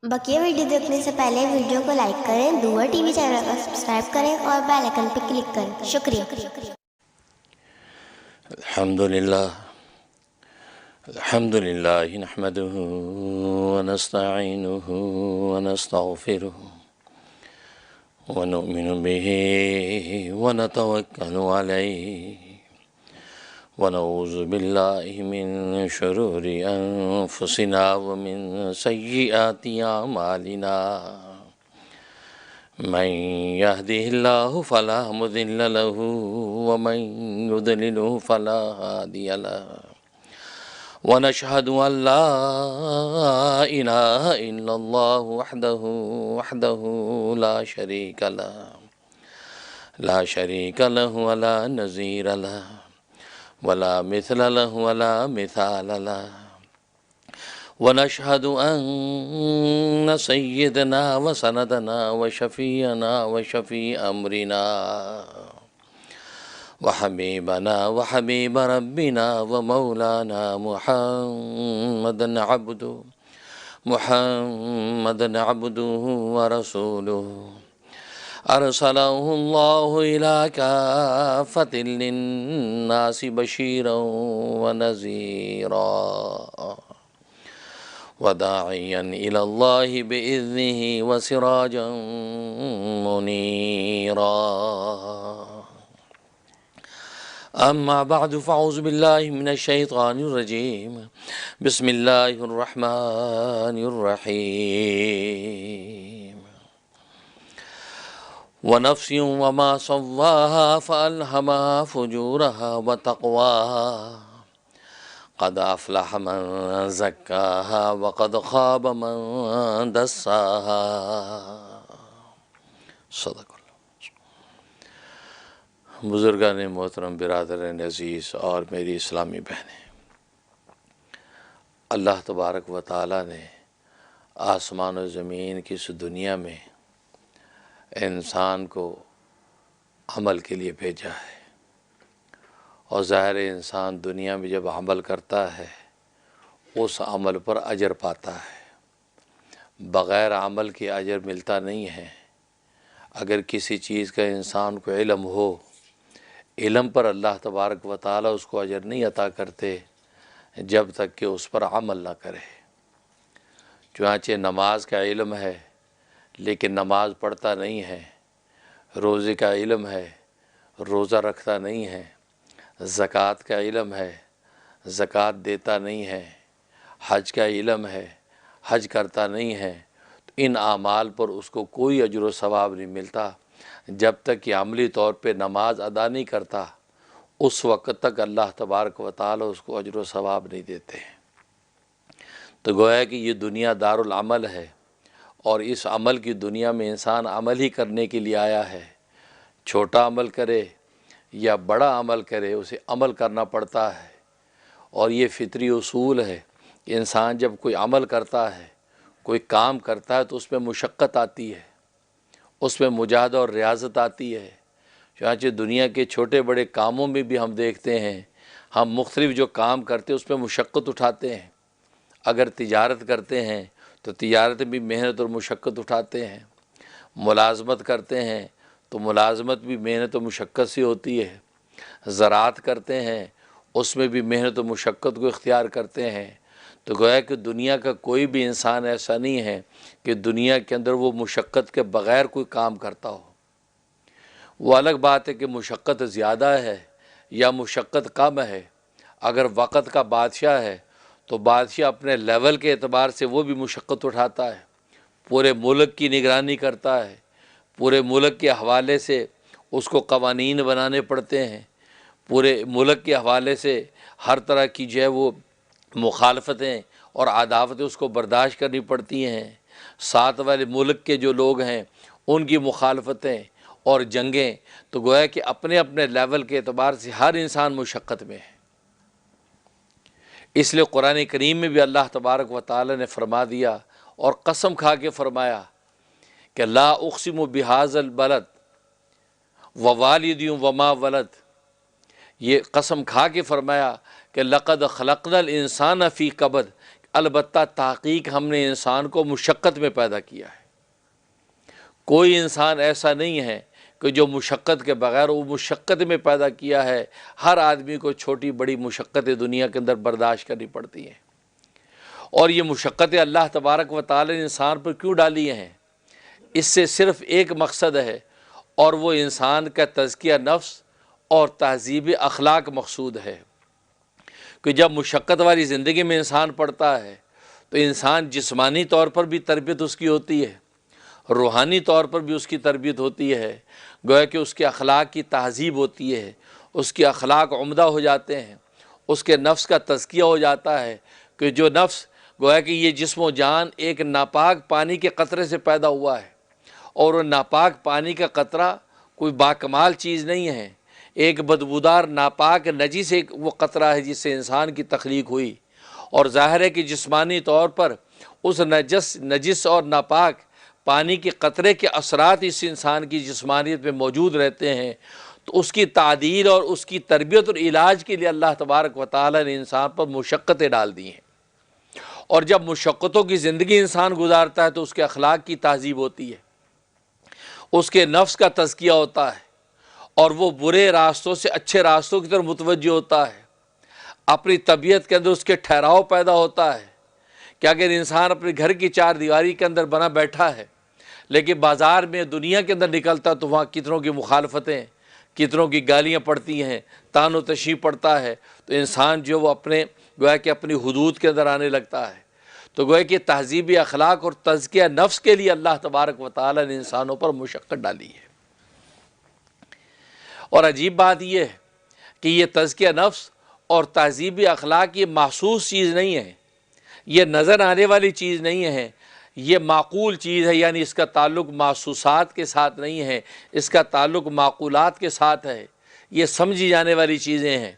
بقیہ ویڈیو دیکھنے سے پہلے ویڈیو کو لائک کریں، دور ٹی وی چینل کو سبسکرائب کریں اور بیل آئیکن پہ کلک کریں۔ شکریہ۔ الحمدللہ نحمده ونستعینه ونستغفره ونؤمن به ونتوکل علیہ ونعوذ باللہ من شرور انفسنا ومن سیئات اعمالنا من يهده الله فلا مضل له ومن يضلل فلا هادي له ونشهد أن لا إله إلا الله وحده لا شريك له ولا نظير له ولا مثل له ولا مثال له ونشهد أن سيدنا وسندنا وشفيعنا وشفيع أمرنا وحبيبنا وحبيب ربنا ومولانا محمد عبده ورسوله أرسله الله إلى كافة للناس بشيرا ونذيرا وداعيا إلى الله بإذنه وسراجا منيرا اما بعد فاعوذ باللہ من الشیطان الرجیم بسم اللہ الرحمن الرحیم ونفس وما سواها فألهمها فجورها وتقواها قد افلح من زکاها وقد خاب من دساها صدق۔ بزرگان محترم، برادران عزیز اور میری اسلامی بہنیں، اللہ تبارک و تعالیٰ نے آسمان و زمین کی اس دنیا میں انسان کو عمل کے لیے بھیجا ہے، اور ظاہر انسان دنیا میں جب عمل کرتا ہے اس عمل پر اجر پاتا ہے، بغیر عمل کے اجر ملتا نہیں ہے۔ اگر کسی چیز کا انسان کو علم ہو، علم پر اللہ تبارک و تعالیٰ اس کو اجر نہیں عطا کرتے جب تک کہ اس پر عمل نہ کرے۔ چنانچہ نماز کا علم ہے لیکن نماز پڑھتا نہیں ہے، روزے کا علم ہے روزہ رکھتا نہیں ہے، زکوٰۃ کا علم ہے زکوٰۃ دیتا نہیں ہے، حج کا علم ہے حج کرتا نہیں ہے، تو ان اعمال پر اس کو کوئی اجر و ثواب نہیں ملتا جب تک کہ عملی طور پہ نماز ادا نہیں کرتا۔ اس وقت تک اللہ تبارک و تعالیٰ اس کو اجر و ثواب نہیں دیتے۔ تو گویا کہ یہ دنیا دار العمل ہے، اور اس عمل کی دنیا میں انسان عمل ہی کرنے کے لیے آیا ہے۔ چھوٹا عمل کرے یا بڑا عمل کرے، اسے عمل کرنا پڑتا ہے، اور یہ فطری اصول ہے کہ انسان جب کوئی عمل کرتا ہے، کوئی کام کرتا ہے، تو اس میں مشقت آتی ہے، اس میں مجاہدہ اور ریاضت آتی ہے۔ چنانچہ دنیا کے چھوٹے بڑے کاموں میں بھی ہم دیکھتے ہیں، ہم مختلف جو کام کرتے ہیں اس میں مشقت اٹھاتے ہیں۔ اگر تجارت کرتے ہیں تو تجارت بھی محنت اور مشقت اٹھاتے ہیں، ملازمت کرتے ہیں تو ملازمت بھی محنت و مشقت سے ہوتی ہے، زراعت کرتے ہیں اس میں بھی محنت و مشقت کو اختیار کرتے ہیں۔ تو گویا کہ دنیا کا کوئی بھی انسان ایسا نہیں ہے کہ دنیا کے اندر وہ مشقت کے بغیر کوئی کام کرتا ہو۔ وہ الگ بات ہے کہ مشقت زیادہ ہے یا مشقت کم ہے۔ اگر وقت کا بادشاہ ہے تو بادشاہ اپنے لیول کے اعتبار سے وہ بھی مشقت اٹھاتا ہے، پورے ملک کی نگرانی کرتا ہے، پورے ملک کے حوالے سے اس کو قوانین بنانے پڑتے ہیں، پورے ملک کے حوالے سے ہر طرح کی جو ہے وہ مخالفتیں اور عداوتیں اس کو برداشت کرنی پڑتی ہیں۔ ساتھ والے ملک کے جو لوگ ہیں ان کی مخالفتیں اور جنگیں، تو گویا کہ اپنے اپنے لیول کے اعتبار سے ہر انسان مشقت میں ہے۔ اس لیے قرآن کریم میں بھی اللہ تبارک و تعالی نے فرما دیا اور قسم کھا کے فرمایا کہ لا اقسم بہذا البلد ووالد وما ولد، یہ قسم کھا کے فرمایا کہ لقد خلقنا الانسان فی کبد، البتہ تحقیق ہم نے انسان کو مشقت میں پیدا کیا ہے۔ کوئی انسان ایسا نہیں ہے کہ جو مشقت کے بغیر، وہ مشقت میں پیدا کیا ہے۔ ہر آدمی کو چھوٹی بڑی مشقتیں دنیا کے اندر برداشت کرنی پڑتی ہیں، اور یہ مشقتیں اللہ تبارک و تعالی نے انسان پر کیوں ڈالی ہیں؟ اس سے صرف ایک مقصد ہے، اور وہ انسان کا تزکیہ نفس اور تہذیب اخلاق مقصود ہے۔ کہ جب مشقت والی زندگی میں انسان پڑتا ہے تو انسان جسمانی طور پر بھی تربیت اس کی ہوتی ہے، روحانی طور پر بھی اس کی تربیت ہوتی ہے، گویا کہ اس کے اخلاق کی تہذیب ہوتی ہے، اس کے اخلاق عمدہ ہو جاتے ہیں، اس کے نفس کا تزکیہ ہو جاتا ہے، کہ جو نفس گویا کہ یہ جسم و جان ایک ناپاک پانی کے قطرے سے پیدا ہوا ہے، اور وہ ناپاک پانی کا قطرہ کوئی باکمال چیز نہیں ہے، ایک بدبودار ناپاک نجس ایک وہ قطرہ ہے جس سے انسان کی تخلیق ہوئی، اور ظاہر ہے کہ جسمانی طور پر اس نجس اور ناپاک پانی کے قطرے کے اثرات اس انسان کی جسمانیت میں موجود رہتے ہیں، تو اس کی تعدیل اور اس کی تربیت اور علاج کے لیے اللہ تبارک و تعالی نے انسان پر مشقتیں ڈال دی ہیں۔ اور جب مشقتوں کی زندگی انسان گزارتا ہے تو اس کے اخلاق کی تہذیب ہوتی ہے، اس کے نفس کا تزکیہ ہوتا ہے، اور وہ برے راستوں سے اچھے راستوں کی طرف متوجہ ہوتا ہے، اپنی طبیعت کے اندر اس کے ٹھہراؤ پیدا ہوتا ہے کہ اگر انسان اپنے گھر کی چار دیواری کے اندر بنا بیٹھا ہے، لیکن بازار میں دنیا کے اندر نکلتا تو وہاں کتنوں کی مخالفتیں، کتنوں کی گالیاں پڑتی ہیں، طعن و تشنیع پڑتا ہے، تو انسان جو وہ اپنے گویا کہ اپنی حدود کے اندر آنے لگتا ہے۔ تو گویا کہ تہذیبی اخلاق اور تزکیہ نفس کے لیے اللہ تبارک و تعالی نے انسانوں پر مشقت ڈالی ہے۔ اور عجیب بات یہ ہے کہ یہ تزکیہ نفس اور تہذیبی اخلاق یہ محسوس چیز نہیں ہے، یہ نظر آنے والی چیز نہیں ہے، یہ معقول چیز ہے، یعنی اس کا تعلق محسوسات کے ساتھ نہیں ہے، اس کا تعلق معقولات کے ساتھ ہے، یہ سمجھی جانے والی چیزیں ہیں۔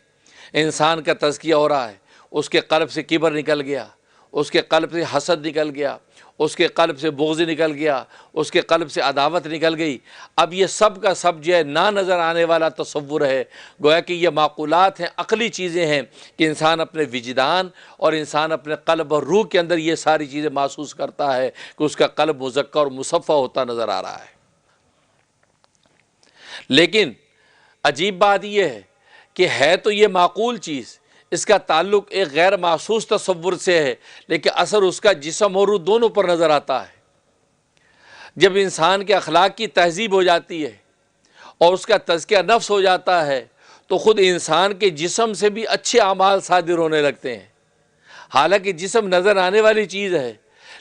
انسان کا تزکیہ ہو رہا ہے، اس کے قلب سے کبر نکل گیا، اس کے قلب سے حسد نکل گیا، اس کے قلب سے بغض نکل گیا، اس کے قلب سے عداوت نکل گئی۔ اب یہ سب کا سب جو ہے نہ نظر آنے والا تصور ہے، گویا کہ یہ معقولات ہیں، عقلی چیزیں ہیں کہ انسان اپنے وجدان اور انسان اپنے قلب اور روح کے اندر یہ ساری چیزیں محسوس کرتا ہے کہ اس کا قلب مزکہ اور مصفہ ہوتا نظر آ رہا ہے۔ لیکن عجیب بات یہ ہے کہ ہے تو یہ معقول چیز، اس کا تعلق ایک غیر محسوس تصور سے ہے، لیکن اثر اس کا جسم اور روح دونوں پر نظر آتا ہے۔ جب انسان کے اخلاق کی تہذیب ہو جاتی ہے اور اس کا تزکیہ نفس ہو جاتا ہے تو خود انسان کے جسم سے بھی اچھے اعمال صادر ہونے لگتے ہیں۔ حالانکہ جسم نظر آنے والی چیز ہے،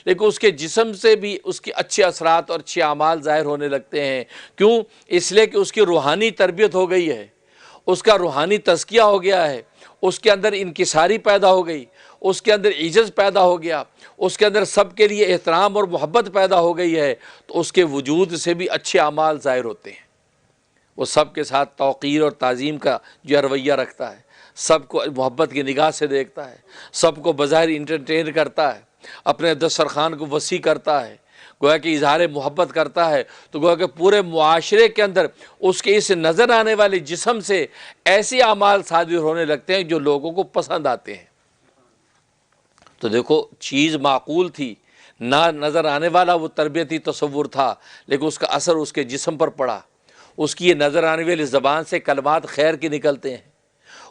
لیکن اس کے جسم سے بھی اس کے اچھے اثرات اور اچھے اعمال ظاہر ہونے لگتے ہیں۔ کیوں؟ اس لیے کہ اس کی روحانی تربیت ہو گئی ہے، اس کا روحانی تزکیہ ہو گیا ہے، اس کے اندر انکساری پیدا ہو گئی، اس کے اندر عجز پیدا ہو گیا، اس کے اندر سب کے لیے احترام اور محبت پیدا ہو گئی ہے، تو اس کے وجود سے بھی اچھے اعمال ظاہر ہوتے ہیں۔ وہ سب کے ساتھ توقیر اور تعظیم کا جو رویہ رکھتا ہے، سب کو محبت کی نگاہ سے دیکھتا ہے، سب کو بظاہر انٹرٹین کرتا ہے، اپنے دسترخوان کو وسیع کرتا ہے، گویا کہ اظہار محبت کرتا ہے، تو گویا کہ پورے معاشرے کے اندر اس کے اس نظر آنے والے جسم سے ایسے اعمال صادر ہونے لگتے ہیں جو لوگوں کو پسند آتے ہیں۔ تو دیکھو چیز معقول تھی، نہ نظر آنے والا وہ تربیتی تصور تھا، لیکن اس کا اثر اس کے جسم پر پڑا۔ اس کی یہ نظر آنے والی زبان سے کلمات خیر کے نکلتے ہیں،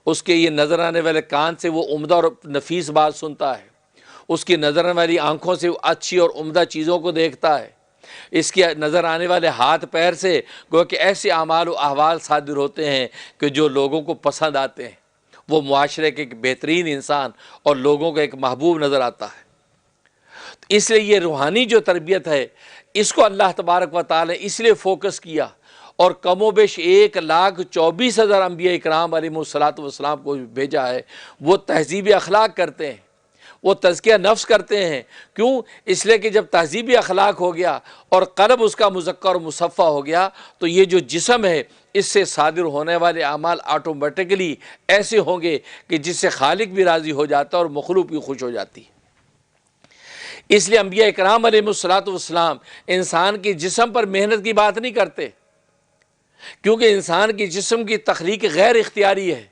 اس کے یہ نظر آنے والے کان سے وہ عمدہ اور نفیس بات سنتا ہے، اس کی نظر آنے والی آنکھوں سے وہ اچھی اور عمدہ چیزوں کو دیکھتا ہے، اس کے نظر آنے والے ہاتھ پیر سے گویا کہ ایسے اعمال و احوال صادر ہوتے ہیں کہ جو لوگوں کو پسند آتے ہیں، وہ معاشرے کے ایک بہترین انسان اور لوگوں کا ایک محبوب نظر آتا ہے۔ اس لیے یہ روحانی جو تربیت ہے، اس کو اللہ تبارک و تعالی نے اس لیے فوکس کیا، اور کم و بیش 1,24,000 انبیاء اکرام علیہ الصلوۃ والسلام کو بھیجا ہے۔ وہ تہذیب اخلاق کرتے ہیں، وہ تزکیہ نفس کرتے ہیں۔ کیوں؟ اس لیے کہ جب تہذیبی اخلاق ہو گیا اور قلب اس کا مزکہ اور مصفہ ہو گیا تو یہ جو جسم ہے اس سے صادر ہونے والے اعمال آٹومیٹکلی ایسے ہوں گے کہ جس سے خالق بھی راضی ہو جاتا ہے اور مخلوق بھی خوش ہو جاتی ہے۔ اس لیے انبیاء اکرام علیہ الصلوۃ والسلام انسان کے جسم پر محنت کی بات نہیں کرتے، کیونکہ انسان کی جسم کی تخلیق غیر اختیاری ہے۔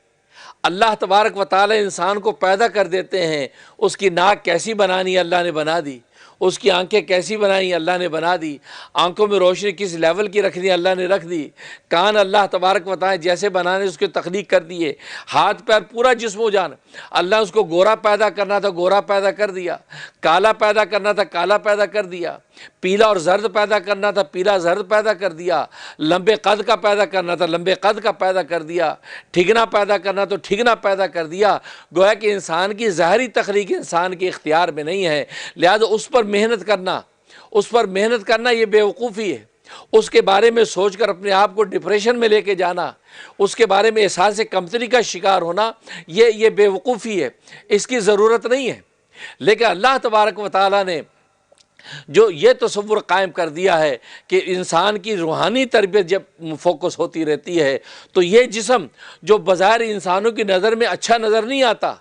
اللہ تبارک و تعالی انسان کو پیدا کر دیتے ہیں، اس کی ناک کیسی بنانی اللہ نے بنا دی، اس کی آنکھیں کیسی بنائیں اللہ نے بنا دی، آنکھوں میں روشنی کس لیول کی رکھنی اللہ نے رکھ دی، کان اللہ تبارک و تعالی جیسے بنانے اس کی تخلیق کر دیے، ہاتھ پیر پورا جسم و جان، اللہ اس کو گورا پیدا کرنا تھا گورا پیدا کر دیا، کالا پیدا کرنا تھا کالا پیدا کر دیا، پیلا اور زرد پیدا کرنا تھا پیلا زرد پیدا کر دیا، لمبے قد کا پیدا کرنا تھا لمبے قد کا پیدا کر دیا، ٹھگنا پیدا کرنا تو ٹھگنا پیدا کر دیا۔ گویا کہ انسان کی ظاہری تخلیق انسان کے اختیار میں نہیں ہے، لہذا اس پر محنت کرنا یہ بیوقوفی ہے۔ اس کے بارے میں سوچ کر اپنے آپ کو ڈپریشن میں لے کے جانا، اس کے بارے میں احساس کمتری کا شکار ہونا، یہ بیوقوفی ہے، اس کی ضرورت نہیں ہے۔ لیکن اللہ تبارک و تعالیٰ نے جو یہ تصور قائم کر دیا ہے کہ انسان کی روحانی تربیت جب فوکس ہوتی رہتی ہے تو یہ جسم جو بظاہر انسانوں کی نظر میں اچھا نظر نہیں آتا،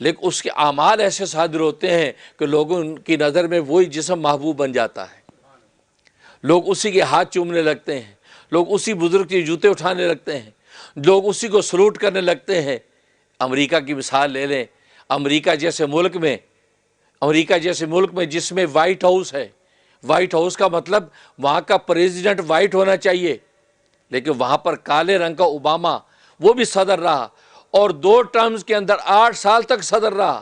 لیکن اس کے اعمال ایسے صادر ہوتے ہیں کہ لوگوں کی نظر میں وہی جسم محبوب بن جاتا ہے، لوگ اسی کے ہاتھ چومنے لگتے ہیں، لوگ اسی بزرگ کے جوتے اٹھانے لگتے ہیں، لوگ اسی کو سلوٹ کرنے لگتے ہیں۔ امریکہ کی مثال لے لیں، امریکہ جیسے ملک میں جس میں وائٹ ہاؤس ہے، وائٹ ہاؤس کا مطلب وہاں کا پریزیڈنٹ وائٹ ہونا چاہیے، لیکن وہاں پر کالے رنگ کا اوباما وہ بھی صدر رہا اور 2 ٹرمز کے اندر 8 سال تک صدر رہا،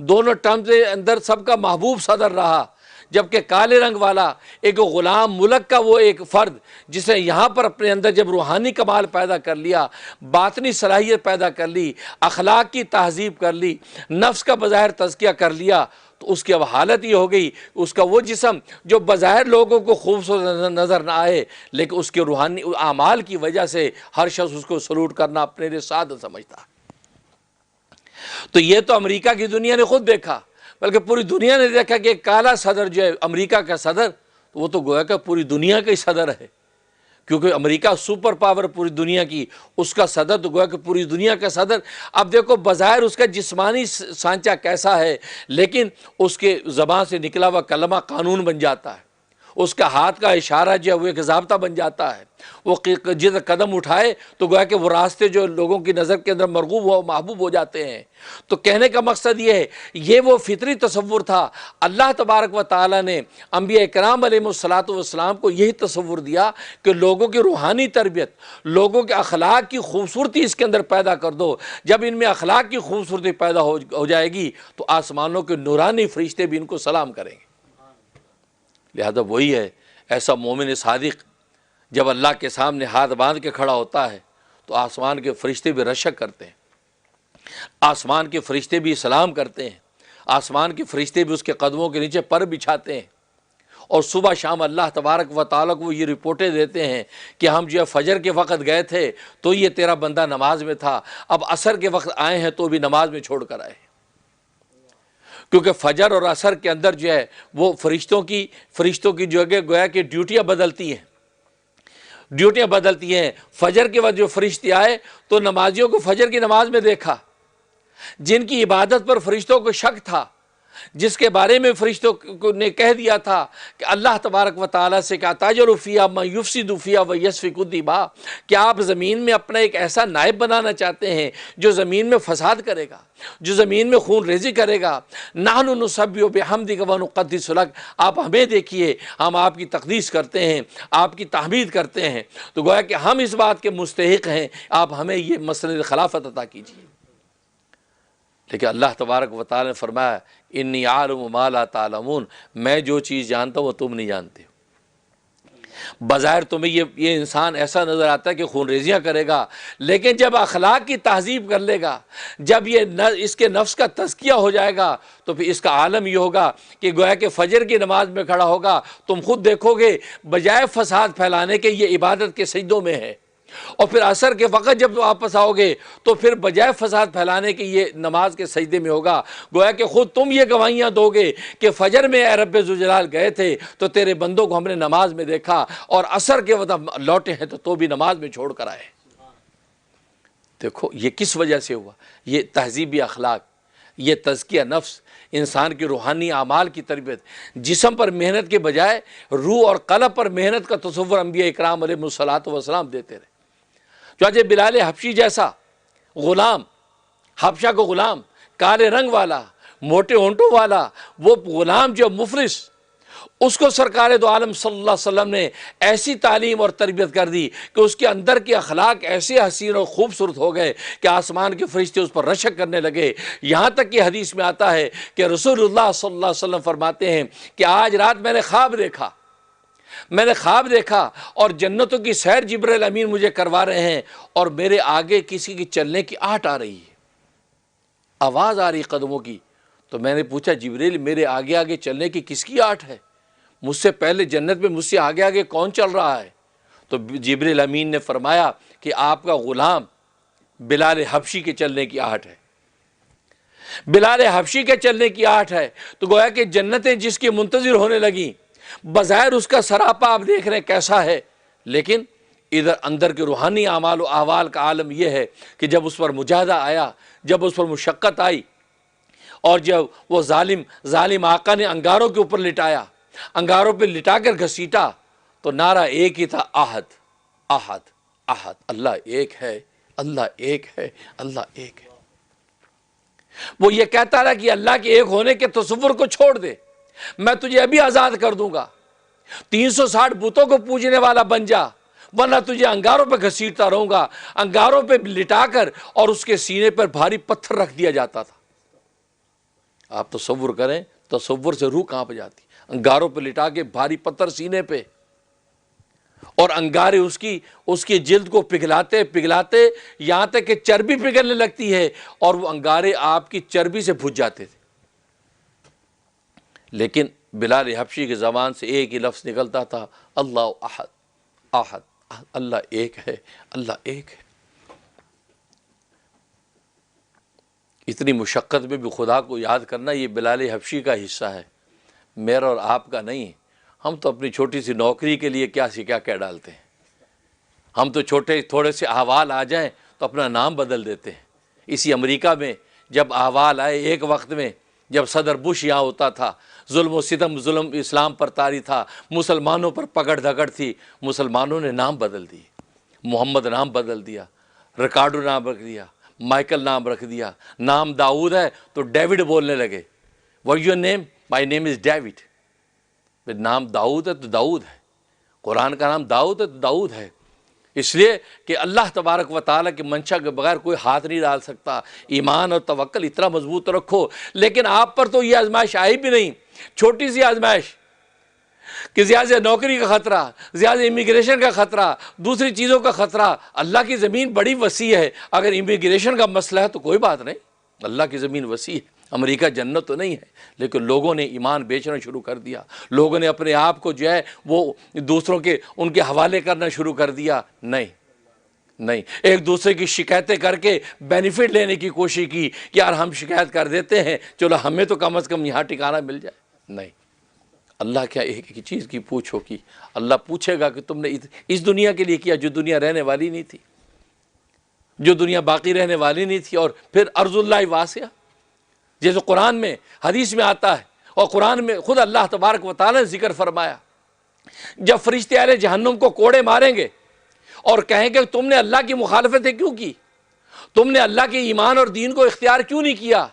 دونوں ٹرمز کے اندر سب کا محبوب صدر رہا، جبکہ کالے رنگ والا ایک غلام ملک کا وہ ایک فرد جس نے یہاں پر اپنے اندر جب روحانی کمال پیدا کر لیا، باطنی صلاحیت پیدا کر لی، اخلاق کی تہذیب کر لی، نفس کا بظاہر تزکیہ کر لیا، تو اس کی اب حالت یہ ہو گئی، اس کا وہ جسم جو بظاہر لوگوں کو خوبصورت نظر نہ آئے لیکن اس کے روحانی اعمال کی وجہ سے ہر شخص اس کو سلوٹ کرنا اپنے لیے سعادت سمجھتا۔ تو یہ تو امریکہ کی دنیا نے خود دیکھا، بلکہ پوری دنیا نے دیکھا کہ ایک کالا صدر جو ہے امریکہ کا صدر، وہ تو گویا کہ پوری دنیا کا ہی صدر ہے، کیونکہ امریکہ سپر پاور پوری دنیا کی، اس کا صدر تو گویا کہ پوری دنیا کا صدر۔ اب دیکھو بظاہر اس کا جسمانی سانچہ کیسا ہے، لیکن اس کے زبان سے نکلا ہوا کلمہ قانون بن جاتا ہے، اس کا ہاتھ کا اشارہ جو ہے وہ ایک ضابطہ بن جاتا ہے، وہ جس قدم اٹھائے تو گویا کہ وہ راستے جو لوگوں کی نظر کے اندر مرغوب ہو محبوب ہو جاتے ہیں۔ تو کہنے کا مقصد یہ ہے، یہ وہ فطری تصور تھا۔ اللہ تبارک و تعالیٰ نے انبیاء کرام علیہ السلام کو یہی تصور دیا کہ لوگوں کی روحانی تربیت، لوگوں کے اخلاق کی خوبصورتی اس کے اندر پیدا کر دو۔ جب ان میں اخلاق کی خوبصورتی پیدا ہو جائے گی تو آسمانوں کے نورانی فرشتے بھی ان کو سلام کریں گے۔ لہذا وہی ہے، ایسا مومن صادق جب اللہ کے سامنے ہاتھ باندھ کے کھڑا ہوتا ہے تو آسمان کے فرشتے بھی رشک کرتے ہیں، آسمان کے فرشتے بھی سلام کرتے ہیں، آسمان کے فرشتے بھی اس کے قدموں کے نیچے پر بچھاتے ہیں، اور صبح شام اللہ تبارک و تعالیٰ کو یہ رپورٹیں دیتے ہیں کہ ہم جو ہے فجر کے وقت گئے تھے تو یہ تیرا بندہ نماز میں تھا، اب عصر کے وقت آئے ہیں تو بھی نماز میں چھوڑ کر آئے ہیں۔ کیونکہ فجر اور عصر کے اندر جو ہے وہ فرشتوں کی جو ہے گویا کہ ڈیوٹیاں بدلتی ہیں۔ فجر کے وقت جو فرشتے آئے تو نمازیوں کو فجر کی نماز میں دیکھا، جن کی عبادت پر فرشتوں کو شک تھا، جس کے بارے میں فرشتوں نے کہہ دیا تھا کہ اللہ تبارک و تعالیٰ سے کہا تاجر فیہا من یفسد فیہا ویسفک الدماء، کہ آپ زمین میں اپنا ایک ایسا نائب بنانا چاہتے ہیں جو زمین میں فساد کرے گا، جو زمین میں خون ریزی کرے گا۔ نحن نسبح بحمدک ونقدس لک، آپ ہمیں دیکھیے، ہم آپ کی تقدیس کرتے ہیں، آپ کی تحمید کرتے ہیں، تو گویا کہ ہم اس بات کے مستحق ہیں، آپ ہمیں یہ مسند خلافت عطا کیجیے۔ لیکن اللہ تبارک و تعالی نے فرمایا انی عالم ما لا تعلمون، میں جو چیز جانتا ہوں وہ تم نہیں جانتے ہو۔ بظاہر تمہیں یہ انسان ایسا نظر آتا ہے کہ خون ریزیاں کرے گا، لیکن جب اخلاق کی تہذیب کر لے گا، جب یہ اس کے نفس کا تزکیہ ہو جائے گا تو پھر اس کا عالم یہ ہوگا کہ گویا کہ فجر کی نماز میں کھڑا ہوگا، تم خود دیکھو گے بجائے فساد پھیلانے کے یہ عبادت کے سجدوں میں ہے، اور پھر عصر کے وقت جب واپس آؤ گے تو پھر بجائے فساد پھیلانے کی یہ نماز کے سجدے میں ہوگا۔ گویا کہ خود تم یہ گواہیاں دو گے کہ فجر میں اے رب ذوالجلال گئے تھے تو تیرے بندوں کو ہم نے نماز میں دیکھا، اور عصر کے وقت لوٹے ہیں تو بھی نماز میں چھوڑ کر آئے۔ دیکھو یہ کس وجہ سے ہوا، یہ تہذیبی اخلاق، یہ تزکیہ نفس، انسان کی روحانی اعمال کی تربیت، جسم پر محنت کے بجائے روح اور قلب پر محنت کا تصور انبیاء اکرام علیہ الصلوۃ والسلام دیتے رہے۔ چنانچہ بلال حبشی جیسا غلام، حبشہ کو غلام، کالے رنگ والا، موٹے ہونٹوں والا، وہ غلام جو مفلس، اس کو سرکار دو عالم صلی اللہ علیہ وسلم نے ایسی تعلیم اور تربیت کر دی کہ اس کے اندر کے اخلاق ایسے حسین اور خوبصورت ہو گئے کہ آسمان کے فرشتے اس پر رشک کرنے لگے۔ یہاں تک کہ حدیث میں آتا ہے کہ رسول اللہ صلی اللہ علیہ وسلم فرماتے ہیں کہ آج رات میں نے خواب دیکھا اور جنتوں کی سیر جبرائیل امین مجھے کروا رہے ہیں، اور میرے آگے کسی کی چلنے کی آہٹ آ رہی ہے، آواز آ رہی قدموں کی۔ تو میں نے پوچھا جبرائیل میرے آگے آگے چلنے کی کس کی آہٹ ہے؟ مجھ سے پہلے جنت میں مجھ سے آگے آگے کون چل رہا ہے؟ تو جبرائیل امین نے فرمایا کہ آپ کا غلام بلال حبشی کے چلنے کی آہٹ ہے، بلال حبشی کے چلنے کی آہٹ ہے۔ تو گویا کہ جنتیں جس کی منتظر ہونے لگیں، بظاہر اس کا سراپا آپ دیکھ رہے ہیں کیسا ہے، لیکن ادھر اندر کے روحانی اعمال و احوال کا عالم یہ ہے کہ جب اس پر مجاہدہ آیا، جب اس پر مشقت آئی، اور جب وہ ظالم آقا نے انگاروں کے اوپر لٹایا، انگاروں پہ لٹا کر گھسیٹا، تو نعرہ ایک ہی تھا، احد احد احد، اللہ ایک ہے، اللہ ایک ہے، اللہ ایک ہے۔ وہ یہ کہتا رہا کہ اللہ کے ایک ہونے کے تصور کو چھوڑ دے، میں تجھے ابھی آزاد کر دوں گا، 360 بتوں کو پوجنے والا بن جا، ورنہ تجھے انگاروں پہ گھسیٹتا رہوں گا۔ انگاروں پہ لٹا کر اور اس کے سینے پر بھاری پتھر رکھ دیا جاتا تھا۔ آپ تصور کریں، تصور سے روح کہاں پہ جاتی، انگاروں پہ لٹا کے بھاری پتھر سینے پہ، اور انگارے اس کی جلد کو پگھلاتے یہاں تک کہ چربی پگھلنے لگتی ہے، اور وہ انگارے آپ کی چربی سے بھج جاتے تھے۔ لیکن بلال حبشی کی زبان سے ایک ہی لفظ نکلتا تھا، اللہ احد احد احد، اللہ ایک ہے، اللہ ایک ہے۔ اتنی مشقت میں بھی خدا کو یاد کرنا یہ بلال حبشی کا حصہ ہے، میرا اور آپ کا نہیں۔ ہم تو اپنی چھوٹی سی نوکری کے لیے کیا کہہ ڈالتے ہیں، ہم تو تھوڑے سے احوال آ جائیں تو اپنا نام بدل دیتے ہیں۔ اسی امریکہ میں جب احوال آئے، ایک وقت میں جب صدر بش یہاں ہوتا تھا، ظلم و ستم، ظلم اسلام پر طاری تھا، مسلمانوں پر پکڑ دھکڑ تھی، مسلمانوں نے نام بدل دیے، محمد نام بدل دیا، ریکارڈو نام رکھ دیا، مائیکل نام رکھ دیا، نام داؤد ہے تو ڈیوڈ بولنے لگے۔ What your name? My name is David. نام داؤد ہے تو داؤد ہے، قرآن کا نام داؤد ہے تو داؤد ہے، اس لیے کہ اللہ تبارک و تعالیٰ کی منشا کے بغیر کوئی ہاتھ نہیں ڈال سکتا۔ ایمان اور توکل اتنا مضبوط رکھو۔ لیکن آپ پر تو یہ آزمائش آئی بھی نہیں، چھوٹی سی آزمائش کہ زیادہ نوکری کا خطرہ، زیادہ امیگریشن کا خطرہ، دوسری چیزوں کا خطرہ۔ اللہ کی زمین بڑی وسیع ہے، اگر امیگریشن کا مسئلہ ہے تو کوئی بات نہیں، اللہ کی زمین وسیع ہے۔ امریکہ جنت تو نہیں ہے، لیکن لوگوں نے ایمان بیچنا شروع کر دیا، لوگوں نے اپنے آپ کو جو ہے وہ دوسروں کے ان کے حوالے کرنا شروع کر دیا۔ نہیں، ایک دوسرے کی شکایتیں کر کے بینیفٹ لینے کی کوشش کی کہ یار ہم شکایت کر دیتے ہیں، چلو ہمیں تو کم از کم یہاں ٹھکانہ مل جائے۔ نہیں، اللہ کیا ایک ہی چیز کی پوچھو کی، اللہ پوچھے گا کہ تم نے اس دنیا کے لیے کیا جو دنیا رہنے والی نہیں تھی، جو دنیا باقی رہنے والی نہیں تھی۔ اور پھر ارض اللہ واسعہ، جیسے قرآن میں حدیث میں آتا ہے، اور قرآن میں خود اللہ تبارک و تعالیٰ نے ذکر فرمایا، جب فرشتے اہل جہنم کو کوڑے ماریں گے اور کہیں کہ تم نے اللہ کی مخالفتیں کیوں کی، تم نے اللہ کے ایمان اور دین کو اختیار کیوں نہیں کیا،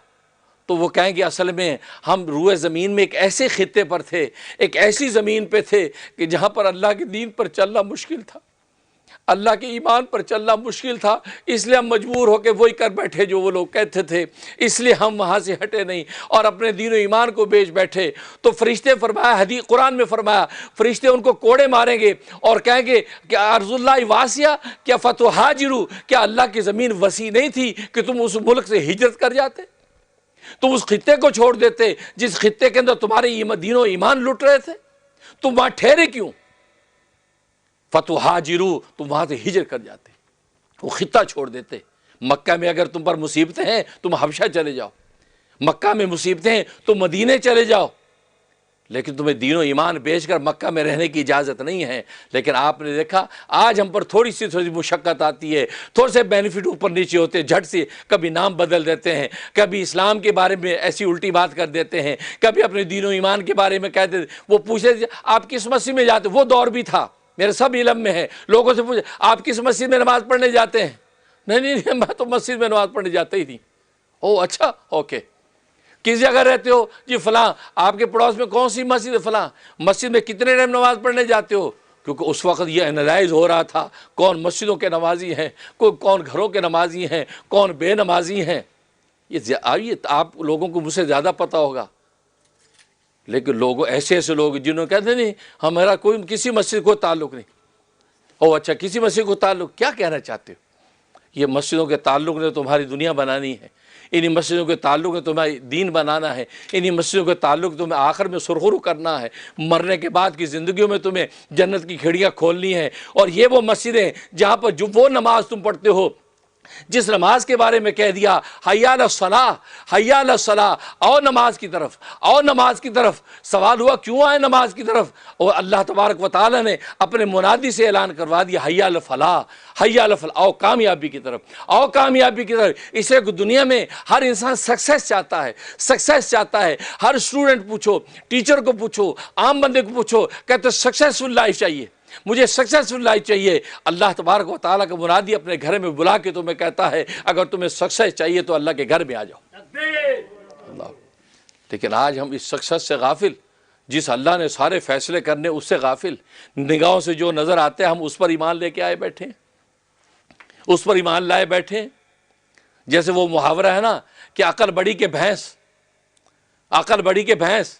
تو وہ کہیں گے اصل میں ہم روئے زمین میں ایک ایسے خطے پر تھے، ایک ایسی زمین پہ تھے کہ جہاں پر اللہ کے دین پر چلنا مشکل تھا، اللہ کے ایمان پر چلنا مشکل تھا، اس لیے ہم مجبور ہو کے وہی کر بیٹھے جو وہ لوگ کہتے تھے، اس لیے ہم وہاں سے ہٹے نہیں اور اپنے دین و ایمان کو بیچ بیٹھے۔ تو فرشتے فرمایا، حدیث قرآن میں فرمایا، فرشتے ان کو کوڑے ماریں گے اور کہیں گے کہ ارض اللہ واسعہ، کیا فتحاجروا، کیا اللہ کی زمین وسیع نہیں تھی کہ تم اس ملک سے ہجرت کر جاتے، تم اس خطے کو چھوڑ دیتے جس خطے کے اندر تمہارے دین و ایمان لٹ رہے تھے، تم وہاں ٹھہرے کیوں؟ فتحاجروا، تم وہاں سے ہجرت کر جاتے، وہ خطہ چھوڑ دیتے۔ مکہ میں اگر تم پر مصیبتیں ہیں تم حبشہ چلے جاؤ، مکہ میں مصیبتیں ہیں تم مدینے چلے جاؤ، لیکن تمہیں دین و ایمان بیچ کر مکہ میں رہنے کی اجازت نہیں ہے۔ لیکن آپ نے دیکھا آج ہم پر تھوڑی سی مشقت آتی ہے، تھوڑے سے بینیفٹ اوپر نیچے ہوتے ہیں، جھٹ سے کبھی نام بدل دیتے ہیں، کبھی اسلام کے بارے میں ایسی الٹی بات کر دیتے ہیں، کبھی اپنے دین و ایمان کے بارے میں کہتے ہیں۔ وہ پوچھتے آپ کس مسجد میں جاتے، وہ دور بھی تھا، میرے سب علم میں ہے، لوگوں سے پوچھے آپ کس مسجد میں نماز پڑھنے جاتے ہیں، نہیں میں تو مسجد میں نماز پڑھنے جاتا ہی نہیں. او اچھا اوکے. کس جگہ رہتے ہو؟ جی فلاں. آپ کے پڑوس میں کون سی مسجد ہے؟ فلاں. مسجد میں کتنے ٹائم نماز پڑھنے جاتے ہو؟ کیونکہ اس وقت یہ انالائز ہو رہا تھا کون مسجدوں کے نمازی ہیں، کون گھروں کے نمازی ہیں، کون بے نمازی ہیں. یہ آئیے آپ لوگوں کو مجھ سے زیادہ پتہ ہوگا، لیکن لوگوں ایسے لوگ جنہوں نے کہتے نہیں ہمارا کوئی کسی مسجد کو تعلق نہیں. او اچھا کسی مسجد کو تعلق، کیا کہنا چاہتے ہو؟ یہ مسجدوں کے تعلق نے تمہاری دنیا بنانی ہے، انہی مسجدوں کے تعلق نے تمہیں دین بنانا ہے، انہی مسجدوں کے تعلق تمہیں آخر میں سرخرو کرنا ہے، مرنے کے بعد کی زندگیوں میں تمہیں جنت کی کھڑیاں کھولنی ہیں. اور یہ وہ مسجدیں جہاں پر جو وہ نماز تم پڑھتے ہو جس نماز کے بارے میں کہہ دیا حی علی الصلاۃ، حی علی الصلاۃ، آؤ نماز کی طرف، آؤ نماز کی طرف. سوال ہوا کیوں آئے نماز کی طرف؟ اور اللہ تبارک و تعالی نے اپنے منادی سے اعلان کروا دیا حی علی الفلاح، حی علی الفلاح، آؤ کامیابی کی طرف، آؤ کامیابی کی طرف. اس لیے دنیا میں ہر انسان سکسیس چاہتا ہے، سکسیس چاہتا ہے. ہر اسٹوڈنٹ پوچھو، ٹیچر کو پوچھو، عام بندے کو پوچھو، کہتے سکسیسفل لائف چاہیے، مجھے سکسیسفل لائف چاہیے. اللہ تبارک و تعالیٰ کا منادی اپنے گھر میں بلا کے تمہیں کہتا ہے اگر تمہیں سکسیس چاہیے تو اللہ کے گھر میں آ جاؤ. اللہ. لیکن آج ہم اس سکسیس سے غافل، جس اللہ نے سارے فیصلے کرنے اس سے غافل، نگاہوں سے جو نظر آتے ہیں ہم اس پر ایمان لے کے آئے بیٹھے ہیں، اس پر ایمان لائے بیٹھے ہیں. جیسے وہ محاورہ ہے نا کہ عقل بڑی کہ بھینس، عقل بڑی کہ بھینس.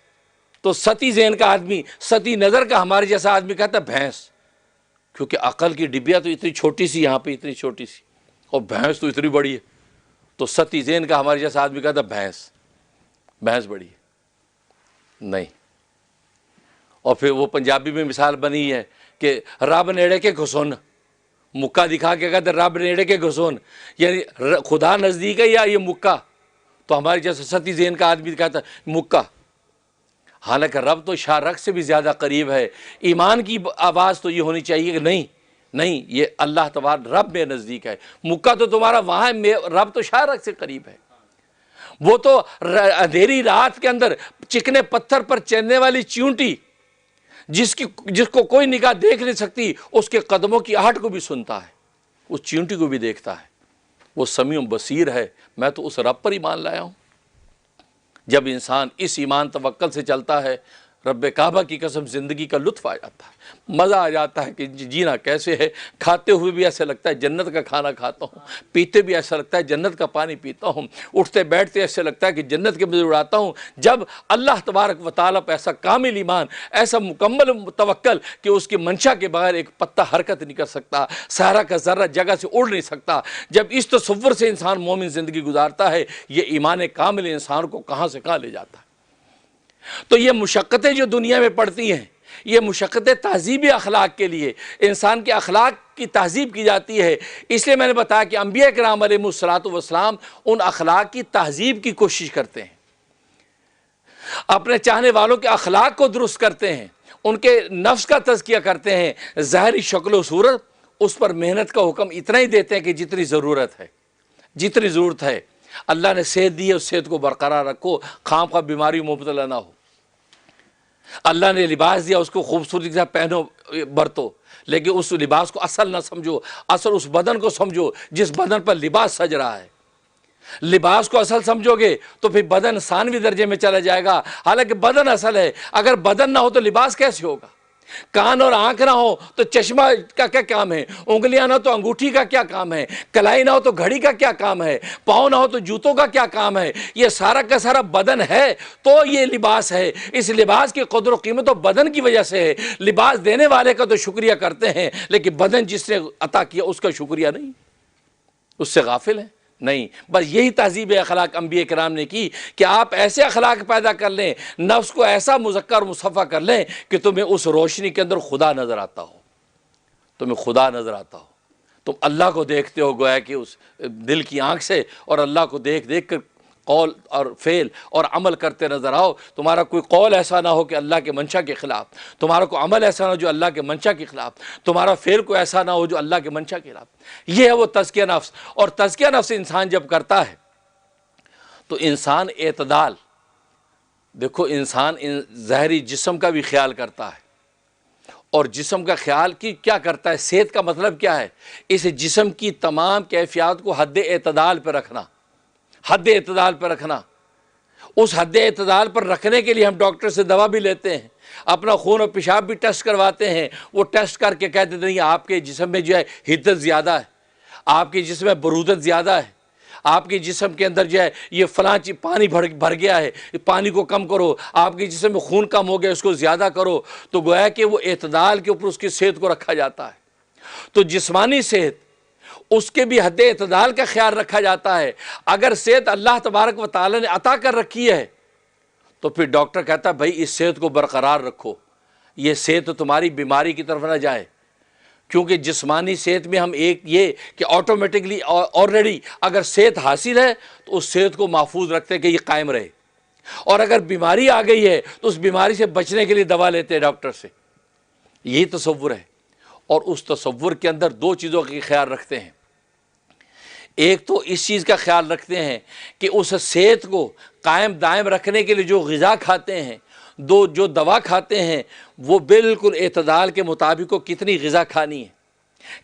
تو ستی ذہن کا آدمی، ستی نظر کا ہمارے جیسا آدمی کہتا ہے بھینس، کیونکہ عقل کی ڈبیا تو اتنی چھوٹی سی، یہاں پہ اتنی چھوٹی سی، اور بھینس تو اتنی بڑی ہے. تو ستی ذہن کا ہمارے جیسا آدمی کہتا ہے بھینس، بھینس بڑی ہے. نہیں. اور پھر وہ پنجابی میں مثال بنی ہے کہ رب نیڑے کے گھسون، مکہ دکھا کے کہتے رب نیڑے کے گھسون، یعنی خدا نزدیک ہے یا یہ مکہ. تو ہمارے جیسا ستی ذہن کا آدمی کہتا ہے مکہ. حالانکہ رب تو شارق سے بھی زیادہ قریب ہے. ایمان کی آواز تو یہ ہونی چاہیے کہ نہیں یہ اللہ تبارک رب میں نزدیک ہے. مکہ تو تمہارا وہاں ہے، رب تو شارق سے قریب ہے. وہ تو اندھیری رات کے اندر چکنے پتھر پر چلنے والی چیونٹی جس کو کوئی نگاہ دیکھ نہیں سکتی، اس کے قدموں کی آہٹ کو بھی سنتا ہے، اس چیونٹی کو بھی دیکھتا ہے. وہ سمیع بصیر ہے. میں تو اس رب پر ایمان لایا ہوں. جب انسان اس ایمان توکل سے چلتا ہے، رب کعبہ کی قسم زندگی کا لطف آ جاتا ہے، مزہ آ جاتا ہے کہ جینا کیسے ہے. کھاتے ہوئے بھی ایسے لگتا ہے جنت کا کھانا کھاتا ہوں، پیتے بھی ایسا لگتا ہے جنت کا پانی پیتا ہوں، اٹھتے بیٹھتے ایسے لگتا ہے کہ جنت کے مزے اڑاتا ہوں. جب اللہ تبارک و تعالیٰ پہ ایسا کامل ایمان، ایسا مکمل توکل کہ اس کی منشا کے بغیر ایک پتا حرکت نہیں کر سکتا، سہرا کا ذرہ جگہ سے اڑ نہیں سکتا، جب اس تصور سے انسان مومن زندگی گزارتا ہے، یہ ایمان کامل انسان کو کہاں سے کہاں لے جاتا ہے. تو یہ مشقتیں جو دنیا میں پڑتی ہیں، یہ مشقتیں تہذیب اخلاق کے لیے، انسان کے اخلاق کی تہذیب کی جاتی ہے. اس لیے میں نے بتایا کہ انبیاء کرام علیہ الصلوۃ والسلام ان اخلاق کی تہذیب کی کوشش کرتے ہیں، اپنے چاہنے والوں کے اخلاق کو درست کرتے ہیں، ان کے نفس کا تزکیہ کرتے ہیں. ظاہری شکل و صورت اس پر محنت کا حکم اتنا ہی دیتے ہیں کہ جتنی ضرورت ہے، جتنی ضرورت ہے. اللہ نے صحت دی ہے، اس صحت کو برقرار رکھو، خام خواہ بیماری مبتلا نہ ہو. اللہ نے لباس دیا، اس کو خوبصورتی سے پہنو برتو، لیکن اس لباس کو اصل نہ سمجھو، اصل اس بدن کو سمجھو جس بدن پر لباس سج رہا ہے. لباس کو اصل سمجھو گے تو پھر بدن ثانوی درجے میں چلا جائے گا، حالانکہ بدن اصل ہے. اگر بدن نہ ہو تو لباس کیسے ہوگا؟ کان اور آنکھ نہ ہو تو چشمہ کا کیا کام ہے؟ انگلیاں نہ ہو تو انگوٹھی کا کیا کام ہے؟ کلائی نہ ہو تو گھڑی کا کیا کام ہے؟ پاؤں نہ ہو تو جوتوں کا کیا کام ہے؟ یہ سارا کا سارا بدن ہے تو یہ لباس ہے. اس لباس کی قدر و قیمت تو بدن کی وجہ سے ہے. لباس دینے والے کا تو شکریہ کرتے ہیں، لیکن بدن جس نے عطا کیا اس کا شکریہ نہیں، اس سے غافل ہیں. نہیں، بس یہی تہذیب اخلاق انبیاء کرام نے کی کہ آپ ایسے اخلاق پیدا کر لیں، نفس کو ایسا مزکر اور مصفہ کر لیں کہ تمہیں اس روشنی کے اندر خدا نظر آتا ہو، تمہیں خدا نظر آتا ہو. تم اللہ کو دیکھتے ہو گویا کہ اس دل کی آنکھ سے، اور اللہ کو دیکھ دیکھ کر قول اور فعل اور عمل کرتے نظر آؤ. تمہارا کوئی قول ایسا نہ ہو کہ اللہ کے منشا کے خلاف، تمہارا کوئی عمل ایسا نہ ہو جو اللہ کے منشا کے خلاف، تمہارا فعل کو ایسا نہ ہو جو اللہ کے منشا کے خلاف. یہ ہے وہ تزکیہ نفس. اور تزکیہ نفس انسان جب کرتا ہے تو انسان اعتدال، دیکھو انسان ظاہری جسم کا بھی خیال کرتا ہے، اور جسم کا خیال کی کیا کرتا ہے؟ صحت کا مطلب کیا ہے؟ اس جسم کی تمام کیفیات کو حد اعتدال پہ رکھنا، حد اعتدال پہ رکھنا۔ اس حد اعتدال پر رکھنے کے لیے ہم ڈاکٹر سے دوا بھی لیتے ہیں، اپنا خون اور پیشاب بھی ٹیسٹ کرواتے ہیں، وہ ٹیسٹ کر کے کہتے ہیں آپ کے جسم میں جو ہے حدت زیادہ ہے، آپ کے جسم میں برودت زیادہ ہے، آپ کے جسم کے اندر جو ہے یہ فلاں چیز پانی بھر گیا ہے، پانی کو کم کرو، آپ کے جسم میں خون کم ہو گیا اس کو زیادہ کرو۔ تو گویا کہ وہ اعتدال کے اوپر اس کی صحت کو رکھا جاتا ہے۔ تو جسمانی صحت اس کے بھی حد اعتدال کا خیال رکھا جاتا ہے۔ اگر صحت اللہ تبارک و تعالی نے عطا کر رکھی ہے تو پھر ڈاکٹر کہتا ہے بھائی اس صحت کو برقرار رکھو، یہ صحت تمہاری بیماری کی طرف نہ جائے۔ کیونکہ جسمانی صحت میں ہم ایک یہ کہ آٹومیٹکلی آلریڈی اگر صحت حاصل ہے تو اس صحت کو محفوظ رکھتے ہیں کہ یہ قائم رہے، اور اگر بیماری آ گئی ہے تو اس بیماری سے بچنے کے لیے دوا لیتے ہیں ڈاکٹر سے۔ یہی تصور ہے، اور اس تصور کے اندر دو چیزوں کا خیال رکھتے ہیں۔ ایک تو اس چیز کا خیال رکھتے ہیں کہ اس صحت کو قائم دائم رکھنے کے لیے جو غذا کھاتے ہیں، جو دوا کھاتے ہیں، وہ بالکل اعتدال کے مطابق کو کتنی غذا کھانی ہے،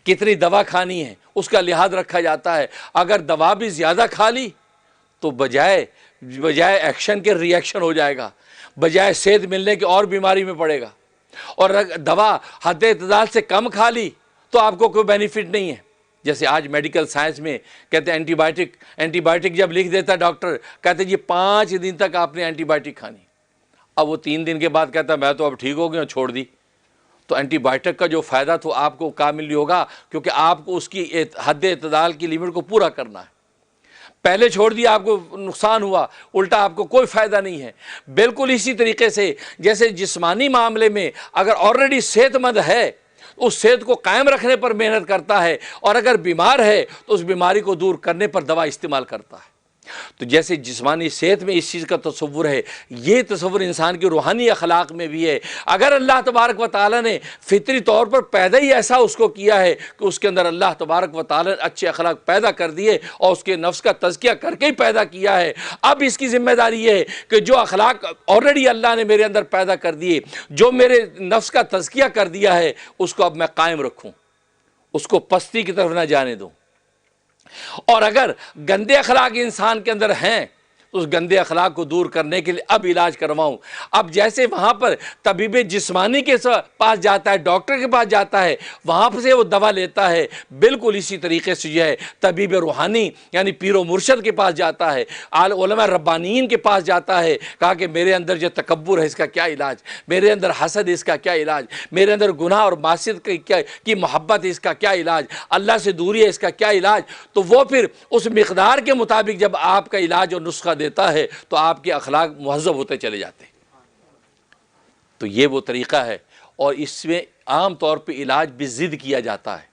کتنی دوا کھانی ہے، اس کا لحاظ رکھا جاتا ہے۔ اگر دوا بھی زیادہ کھا لی تو بجائے ایکشن کے ری ایکشن ہو جائے گا، بجائے صحت ملنے کی اور بیماری میں پڑے گا۔ اور اگر دوا حد اعتدال سے کم کھا لی تو آپ کو کوئی بینیفٹ نہیں ہے۔ جیسے آج میڈیکل سائنس میں کہتے ہیں اینٹی بائیوٹک جب لکھ دیتا ہے ڈاکٹر، کہتے ہیں یہ 5 دن تک آپ نے اینٹی بائیوٹک کھانی۔ اب وہ 3 دن کے بعد کہتا ہے میں تو اب ٹھیک ہو گیا، چھوڑ دی۔ تو اینٹی بائیوٹک کا جو فائدہ تو آپ کو کامل نہیں ہوگا، کیونکہ آپ کو اس کی حد اعتدال کی لیمٹ کو پورا کرنا ہے۔ پہلے چھوڑ دیا آپ کو نقصان ہوا، الٹا آپ کو کوئی فائدہ نہیں ہے۔ بالکل اسی طریقے سے جیسے جسمانی معاملے میں اگر آلریڈی صحت مند ہے اس صحت کو قائم رکھنے پر محنت کرتا ہے، اور اگر بیمار ہے تو اس بیماری کو دور کرنے پر دوا استعمال کرتا ہے۔ تو جیسے جسمانی صحت میں اس چیز کا تصور ہے، یہ تصور انسان کی روحانی اخلاق میں بھی ہے۔ اگر اللہ تبارک و تعالیٰ نے فطری طور پر پیدا ہی ایسا اس کو کیا ہے کہ اس کے اندر اللہ تبارک و تعالیٰ نے اچھے اخلاق پیدا کر دیے اور اس کے نفس کا تزکیہ کر کے ہی پیدا کیا ہے، اب اس کی ذمہ داری یہ ہے کہ جو اخلاق آلریڈی اللہ نے میرے اندر پیدا کر دیے، جو میرے نفس کا تزکیہ کر دیا ہے، اس کو اب میں قائم رکھوں، اس کو پستی کی طرف نہ جانے دوں۔ اور اگر گندے اخلاق انسان کے اندر ہیں تو اس گندے اخلاق کو دور کرنے کے لیے اب علاج کرواؤں۔ اب جیسے وہاں پر طبیب جسمانی کے پاس جاتا ہے، ڈاکٹر کے پاس جاتا ہے، وہاں سے وہ دوا لیتا ہے، بالکل اسی طریقے سے جو ہے طبیب روحانی یعنی پیر و مرشد کے پاس جاتا ہے، علماء ربانیین کے پاس جاتا ہے، کہا کہ میرے اندر جو تکبر ہے اس کا کیا علاج، میرے اندر حسد ہے اس کا کیا علاج، میرے اندر گناہ اور معصیت کی محبت ہے اس کا کیا علاج، اللہ سے دوری ہے اس کا کیا علاج۔ تو وہ پھر اس مقدار کے مطابق جب آپ کا علاج اور نسخہ دیتا ہے تو آپ کے اخلاق مہذب ہوتے چلے جاتے ہیں۔ تو یہ وہ طریقہ ہے، اور اس میں عام طور پہ علاج بھی ضد کیا جاتا ہے۔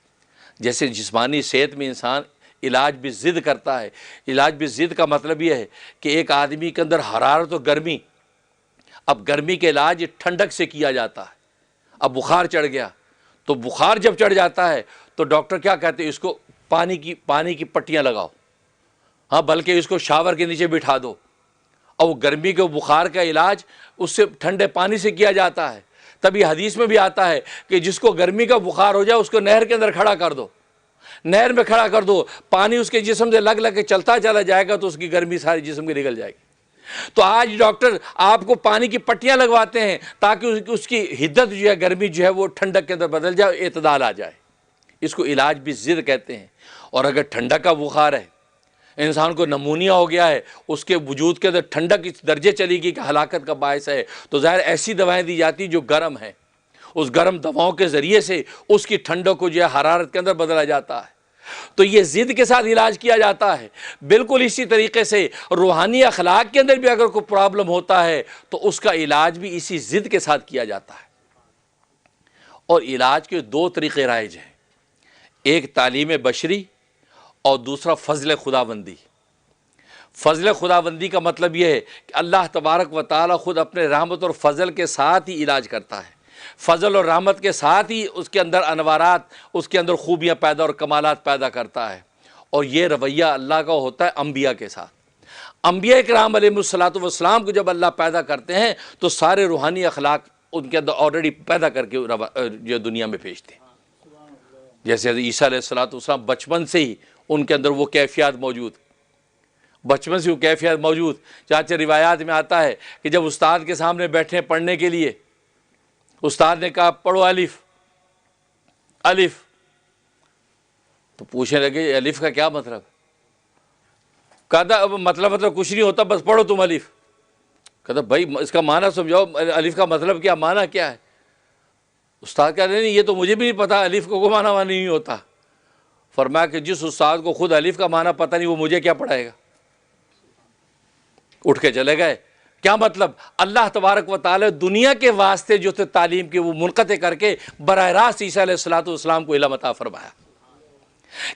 جیسے جسمانی صحت میں انسان علاج بھی ضد کرتا ہے۔ علاج بھی ضد کا مطلب یہ ہے کہ ایک آدمی کے اندر حرارت و گرمی، اب گرمی کے علاج ٹھنڈک سے کیا جاتا ہے۔ اب بخار چڑھ گیا تو بخار جب چڑھ جاتا ہے تو ڈاکٹر کیا کہتے ہیں، اس کو پانی کی پٹیاں لگاؤ، ہاں بلکہ اس کو شاور کے نیچے بٹھا دو۔ اور وہ گرمی کے بخار کا علاج اس سے ٹھنڈے پانی سے کیا جاتا ہے۔ تبھی حدیث میں بھی آتا ہے کہ جس کو گرمی کا بخار ہو جائے اس کو نہر کے اندر کھڑا کر دو، نہر میں کھڑا کر دو، پانی اس کے جسم سے لگ کے چلتا چلا جائے گا تو اس کی گرمی ساری جسم کی نکل جائے گی۔ تو آج ڈاکٹر آپ کو پانی کی پٹیاں لگواتے ہیں تاکہ اس کی حدت جو ہے، گرمی جو ہے وہ ٹھنڈک کے اندر بدل جائے، اعتدال آ جائے۔ اس کو علاج بھی ضد کہتے ہیں۔ اور اگر ٹھنڈک کا بخار ہے، انسان کو نمونیا ہو گیا ہے، اس کے وجود کے اندر ٹھنڈک اس درجے چلی گئی کہ ہلاکت کا باعث ہے، تو ظاہر ایسی دوائیں دی جاتی جو گرم ہیں، اس گرم دواؤں کے ذریعے سے اس کی ٹھنڈک کو جو ہے حرارت کے اندر بدلا جاتا ہے۔ تو یہ ضد کے ساتھ علاج کیا جاتا ہے۔ بالکل اسی طریقے سے روحانی اخلاق کے اندر بھی اگر کوئی پرابلم ہوتا ہے تو اس کا علاج بھی اسی ضد کے ساتھ کیا جاتا ہے۔ اور علاج کے 2 طریقے رائج ہیں، ایک تعلیم بشری اور دوسرا فضل خداوندی۔ فضل خداوندی کا مطلب یہ ہے کہ اللہ تبارک و تعالی خود اپنے رحمت اور فضل کے ساتھ ہی علاج کرتا ہے، فضل اور رحمت کے ساتھ ہی اس کے اندر انوارات، اس کے اندر خوبیاں پیدا اور کمالات پیدا کرتا ہے۔ اور یہ رویہ اللہ کا ہوتا ہے انبیاء کے ساتھ۔ انبیاء کرام علیہ الصلوۃ والسلام کو جب اللہ پیدا کرتے ہیں تو سارے روحانی اخلاق ان کے اندر آلریڈی پیدا کر کے جو دنیا میں بھیجتے ہیں. جیسے حضرت عیسیٰ علیہ السلام بچپن سے ہی ان کے اندر وہ کیفیات موجود، بچپن سے وہ کیفیات موجود. چاچا روایات میں آتا ہے کہ جب استاد کے سامنے بیٹھے پڑھنے کے لیے، استاد نے کہا پڑھو الف الف، تو پوچھنے لگے الف کا کیا مطلب؟ کہا مطلب کچھ نہیں ہوتا، بس پڑھو تم الف. کہتا بھائی اس کا معنی سمجھاؤ، الف کا مطلب کیا، معنی کیا ہے؟ استاد کہہ رہے نہیں یہ تو مجھے بھی نہیں پتا، الف کو کوئی معنی نہیں ہوتا. فرمایا کہ جس استاد کو خود الف کا معنی پتہ نہیں وہ مجھے کیا پڑھائے گا. اٹھ کے چلے گئے. کیا مطلب؟ اللہ تبارک و تعالی دنیا کے واسطے جو تھے تعلیم کے وہ منقطع کر کے براہ راست عیسیٰ علیہ السلام کو علم عطا فرمایا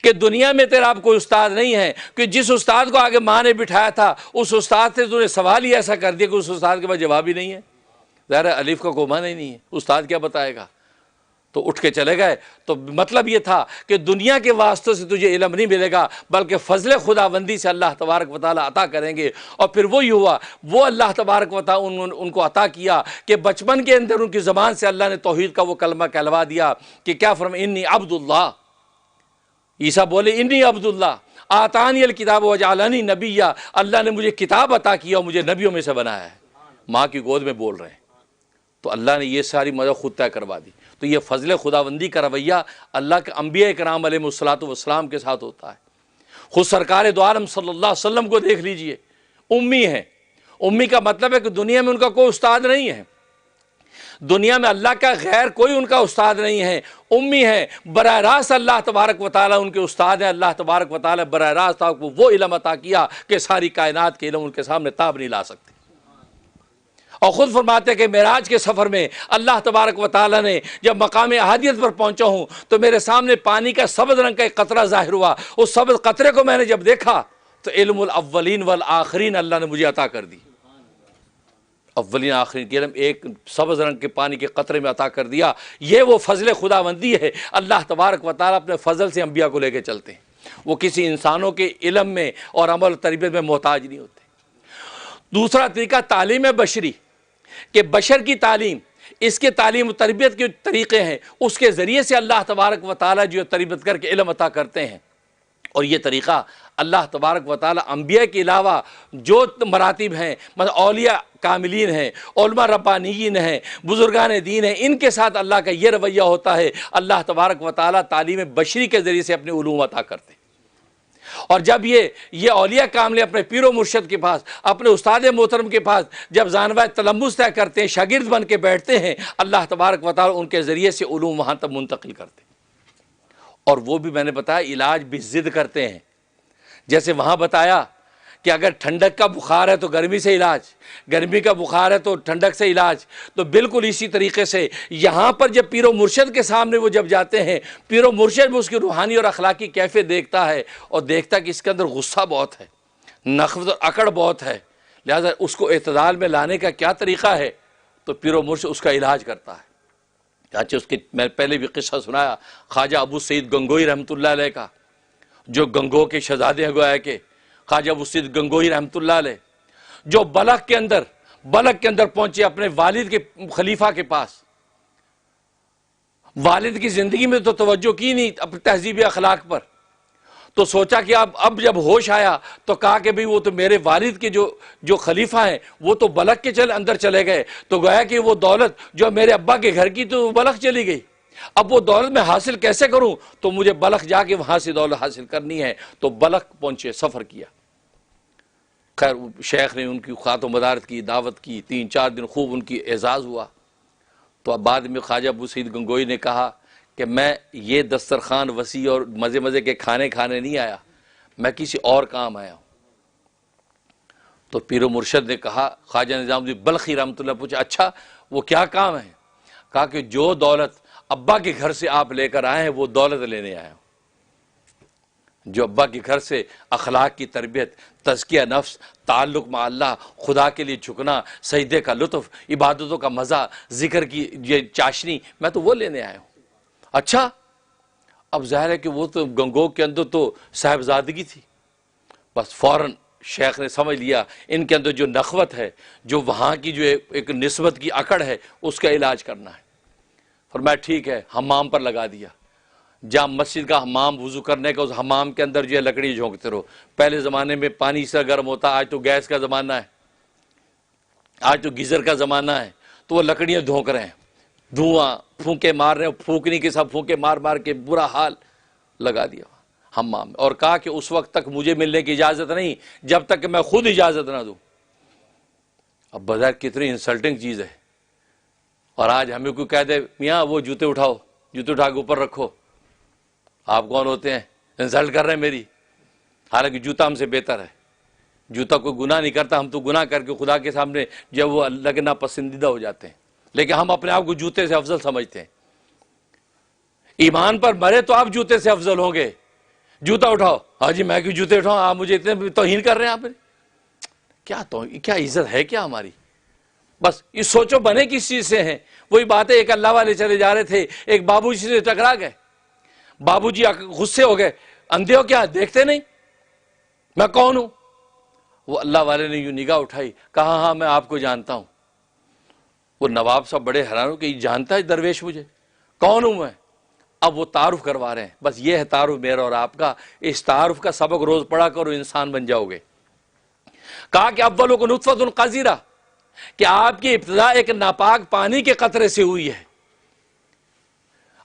کہ دنیا میں تیرا اب کوئی استاد نہیں ہے، کہ جس استاد کو آگے ماں نے بٹھایا تھا اس استاد سے تو نے سوال ہی ایسا کر دیا کہ اس استاد کے پاس جواب ہی نہیں ہے. ظاہر ہے الف کا کوئی معنی ہی نہیں ہے، استاد کیا بتائے گا. تو اٹھ کے چلے گئے. تو مطلب یہ تھا کہ دنیا کے واسطوں سے تجھے علم نہیں ملے گا، بلکہ فضل خداوندی سے اللہ تبارک و تعالیٰ عطا کریں گے. اور پھر وہی ہوا، وہ اللہ تبارک و تعالیٰ ان کو عطا کیا کہ بچپن کے اندر ان کی زبان سے اللہ نے توحید کا وہ کلمہ کہلوا دیا کہ کیا فرمایا، انی عبداللہ. عیسیٰ بولے انی عبداللہ آتانی الکتاب وجعلنی نبیّا، اللہ نے مجھے کتاب عطا کیا اور مجھے نبیوں میں سے بنایا ہے. ماں کی گود میں بول رہے ہیں. تو اللہ نے یہ ساری مدد خود طے کروا دی. تو یہ فضل خداوندی کا رویہ اللہ کے انبیاء کرام علیہ السلام کے ساتھ ہوتا ہے. خود سرکار دو عالم صلی اللہ علیہ وسلم کو دیکھ لیجئے، امی ہیں. امی کا مطلب ہے کہ دنیا میں ان کا کوئی استاد نہیں ہے، دنیا میں اللہ کا غیر کوئی ان کا استاد نہیں ہے. امی ہیں، براہ راست اللہ تبارک و تعالیٰ ان کے استاد ہیں. اللہ تبارک و تعالیٰ براہ راست آپ کو وہ علم عطا کیا کہ ساری کائنات کے علم ان کے سامنے تاب نہیں لا سکتے. اور خود فرماتے ہیں کہ معراج کے سفر میں اللہ تبارک و تعالیٰ نے جب مقام احادیت پر پہنچا ہوں تو میرے سامنے پانی کا سبز رنگ کا ایک قطرہ ظاہر ہوا. اس سبز قطرے کو میں نے جب دیکھا تو علم الاولین والآخرین اللہ نے مجھے عطا کر دی. اولین آخرین کی علم ایک سبز رنگ کے پانی کے قطرے میں عطا کر دیا. یہ وہ فضل خداوندی ہے. اللہ تبارک و تعالیٰ اپنے فضل سے انبیاء کو لے کے چلتے ہیں. وہ کسی انسانوں کے علم میں اور عمل و تربیت میں محتاج نہیں ہوتے. دوسرا طریقہ تعلیم بشری، کہ بشر کی تعلیم، اس کے تعلیم و تربیت کے طریقے ہیں، اس کے ذریعے سے اللہ تبارک و تعالیٰ جو تربیت کر کے علم عطا کرتے ہیں. اور یہ طریقہ اللہ تبارک و تعالیٰ انبیاء کے علاوہ جو مراتب ہیں، مثلا اولیاء کاملین ہیں، علماء ربانیین ہیں، بزرگان دین ہیں، ان کے ساتھ اللہ کا یہ رویہ ہوتا ہے. اللہ تبارک و تعالیٰ تعلیم بشری کے ذریعے سے اپنے علوم عطا کرتے ہیں. اور جب یہ اولیاء کاملے اپنے پیر و مرشد کے پاس، اپنے استاد محترم کے پاس جب زانوہ تلمس طے کرتے ہیں، شاگرد بن کے بیٹھتے ہیں، اللہ تبارک و تعالیٰ ان کے ذریعے سے علوم وہاں تک منتقل کرتے ہیں. اور وہ بھی میں نے بتایا علاج بھی ضد کرتے ہیں. جیسے وہاں بتایا کہ اگر ٹھنڈک کا بخار ہے تو گرمی سے علاج، گرمی کا بخار ہے تو ٹھنڈک سے علاج. تو بالکل اسی طریقے سے یہاں پر جب پیر و مرشد کے سامنے وہ جب جاتے ہیں، پیر و مرشد میں اس کی روحانی اور اخلاقی کیفیت دیکھتا ہے اور دیکھتا کہ اس کے اندر غصہ بہت ہے، نخوت اور اکڑ بہت ہے، لہذا اس کو اعتدال میں لانے کا کیا طریقہ ہے، تو پیر و مرشد اس کا علاج کرتا ہے. چاچے اس کی میں پہلے بھی قصہ سنایا خواجہ ابو سعید گنگوئی رحمۃ اللہ علیہ کا، جو گنگو کے شہزادے ہیں گویا کہ خواجہ ابو سعید گنگوئی رحمۃ اللہ علیہ، جو بلخ کے اندر پہنچے اپنے والد کے خلیفہ کے پاس. والد کی زندگی میں تو توجہ کی نہیں اپنے تہذیب اخلاق پر، تو سوچا کہ اب جب ہوش آیا تو کہا کہ بھئی وہ تو میرے والد کے جو خلیفہ ہیں وہ تو بلخ کے اندر چلے گئے، تو گویا کہ وہ دولت جو میرے ابا کے گھر کی تو بلخ چلی گئی. اب وہ دولت میں حاصل کیسے کروں؟ تو مجھے بلخ جا کے وہاں سے دولت حاصل کرنی ہے. تو بلخ پہنچے، سفر کیا. خیر شیخ نے ان کی خات و مدارت کی، دعوت کی، 3-4 دن خوب ان کی اعزاز ہوا. تو اب بعد میں خواجہ ابو سعید گنگوئی نے کہا کہ میں یہ دسترخوان وسیع اور مزے کے کھانے نہیں آیا، میں کسی اور کام آیا ہوں. تو پیر و مرشد نے کہا، خواجہ نظام الدین بلخی رحمۃ اللہ پوچھا اچھا وہ کیا کام ہے؟ کہا کہ جو دولت ابا کے گھر سے آپ لے کر آئے ہیں وہ دولت لینے آیا ہوں. جو ابا کے گھر سے اخلاق کی تربیت، تزکیہ نفس، تعلق مع اللہ، خدا کے لیے جھکنا، سجدے کا لطف، عبادتوں کا مزہ، ذکر کی یہ چاشنی، میں تو وہ لینے آیا ہوں. اچھا اب ظاہر ہے کہ وہ تو گنگو کے اندر تو صاحبزادگی تھی. بس فوراً شیخ نے سمجھ لیا ان کے اندر جو نخوت ہے، جو وہاں کی جو ایک نسبت کی اکڑ ہے، اس کا علاج کرنا ہے۔ فرمایا ٹھیک ہے، حمام پر لگا دیا۔ جہاں مسجد کا حمام وضو کرنے کا، اس حمام کے اندر جو ہے لکڑی جھونکتے رہو۔ پہلے زمانے میں پانی اس طرح گرم ہوتا، آج تو گیس کا زمانہ ہے، آج تو گیزر کا زمانہ ہے، تو وہ لکڑیاں دھونک رہے ہیں، دھواں پھونکے مار رہے ہیں، پھونکنے کے ساتھ پھونکے مار مار کے برا حال لگا دیا حمام میں، اور کہا کہ اس وقت تک مجھے ملنے کی اجازت نہیں جب تک کہ میں خود اجازت نہ دوں۔ اب بظاہر کتنی انسلٹنگ چیز ہے، اور آج ہمیں کوئی کہہ دے میاں وہ جوتے اٹھاؤ، جوتے اٹھا کے اوپر رکھو، آپ کون ہوتے ہیں انسلٹ کر رہے ہیں میری؟ حالانکہ جوتا ہم سے بہتر ہے، جوتا کوئی گناہ نہیں کرتا، ہم تو گناہ کر کے خدا کے سامنے جب وہ اللہ کے ناپسندیدہ ہو جاتے ہیں، لیکن ہم اپنے آپ کو جوتے سے افضل سمجھتے ہیں۔ ایمان پر مرے تو آپ جوتے سے افضل ہوں گے۔ جوتا اٹھاؤ، ہاں جی میں کیوں جوتے اٹھاؤں، آپ مجھے اتنے توہین کر رہے ہیں، آپ کیا عزت ہے کیا ہماری؟ بس یہ سوچو بنے کس چیز سے ہیں؟ وہی بات ہے، ایک اللہ والے چلے جا رہے تھے، ایک بابو جی سے ٹکرا گئے، بابو جی غصے ہو گئے، اندھے ہو کیا دیکھتے نہیں میں کون ہوں؟ وہ اللہ والے نے یوں نگاہ اٹھائی، کہا ہاں میں آپ کو جانتا ہوں۔ وہ نواب صاحب بڑے حیران ہو کہ یہ جانتا ہے درویش مجھے، کون ہوں میں؟ اب وہ تعارف کروا رہے ہیں، بس یہ ہے تعارف میرا اور آپ کا، اس تعارف کا سبق روز پڑھا کرو، انسان بن جاؤ گے۔ کہا کہ اولکم نطفۃ قذرہ، کہ آپ کی ابتدا ایک ناپاک پانی کے قطرے سے ہوئی ہے۔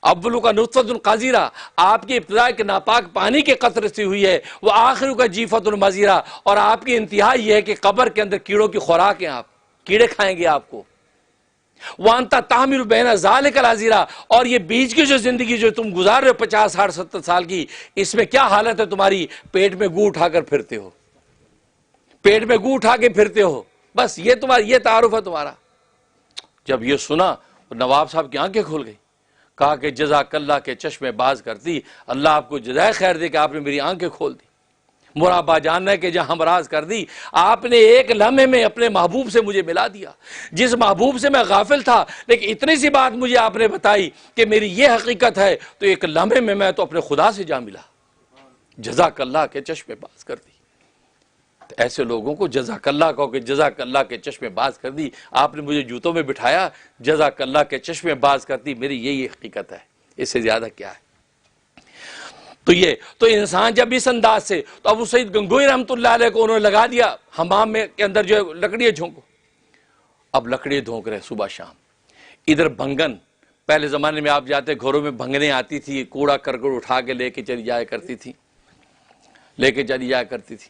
اولکم نطفۃ قذرہ، آپ کی ابتدا ایک ناپاک پانی کے قطرے سے ہوئی ہے، وہ آخرکم جیفۃ مضرہ، اور آپ کی انتہا یہ ہے کہ قبر کے اندر کیڑوں کی خوراک ہیں، آپ کیڑے کھائیں گے آپ کو۔ وَأَنْتَ تَحْمِلُ بَيْنَ ذَلِكَ الْعَذِيرَ، اور یہ بیچ کی جو زندگی جو تم گزار رہے ہو 50 60 70 سال کی، اس میں کیا حالت ہے تمہاری؟ پیٹ میں گو اٹھا کر پھرتے ہو، پیٹ میں گو اٹھا کے پھرتے ہو، بس یہ تمہارا یہ تعارف ہے تمہارا۔ جب یہ سنا نواب صاحب کی آنکھیں کھل گئی، کہا کہ جزاک اللہ کے چشمے باز کرتی، اللہ آپ کو جزائے خیر دے کہ آپ نے میری آنکھیں کھول دی، مرابا جاننا ہے کہ جہاں ہمراز کر دی، آپ نے ایک لمحے میں اپنے محبوب سے مجھے ملا دیا، جس محبوب سے میں غافل تھا، لیکن اتنی سی بات مجھے آپ نے بتائی کہ میری یہ حقیقت ہے، تو ایک لمحے میں تو اپنے خدا سے جا ملا، جزاک اللہ کے چشمے باز کر دی۔ تو ایسے لوگوں کو جزاک اللہ کہو کہ جزاک اللہ کے چشمے باز کر دی، آپ نے مجھے جوتوں میں بٹھایا، جزاک اللہ کے چشمے باز کر دی، میری یہی حقیقت ہے، اس سے زیادہ کیا ہے؟ تو انسان جب اس انداز سے، تو ابو سعید گنگوئی رحمۃ اللہ علیہ کو انہوں نے لگا دیا حمام میں کے اندر جو لکڑیاں جھونکو، اب لکڑیاں دھونک رہے صبح شام۔ ادھر بھنگن، پہلے زمانے میں آپ جاتے گھروں میں بھنگنیں آتی تھی، کوڑا کرکٹ اٹھا کے لے کے چلی جایا کرتی تھی،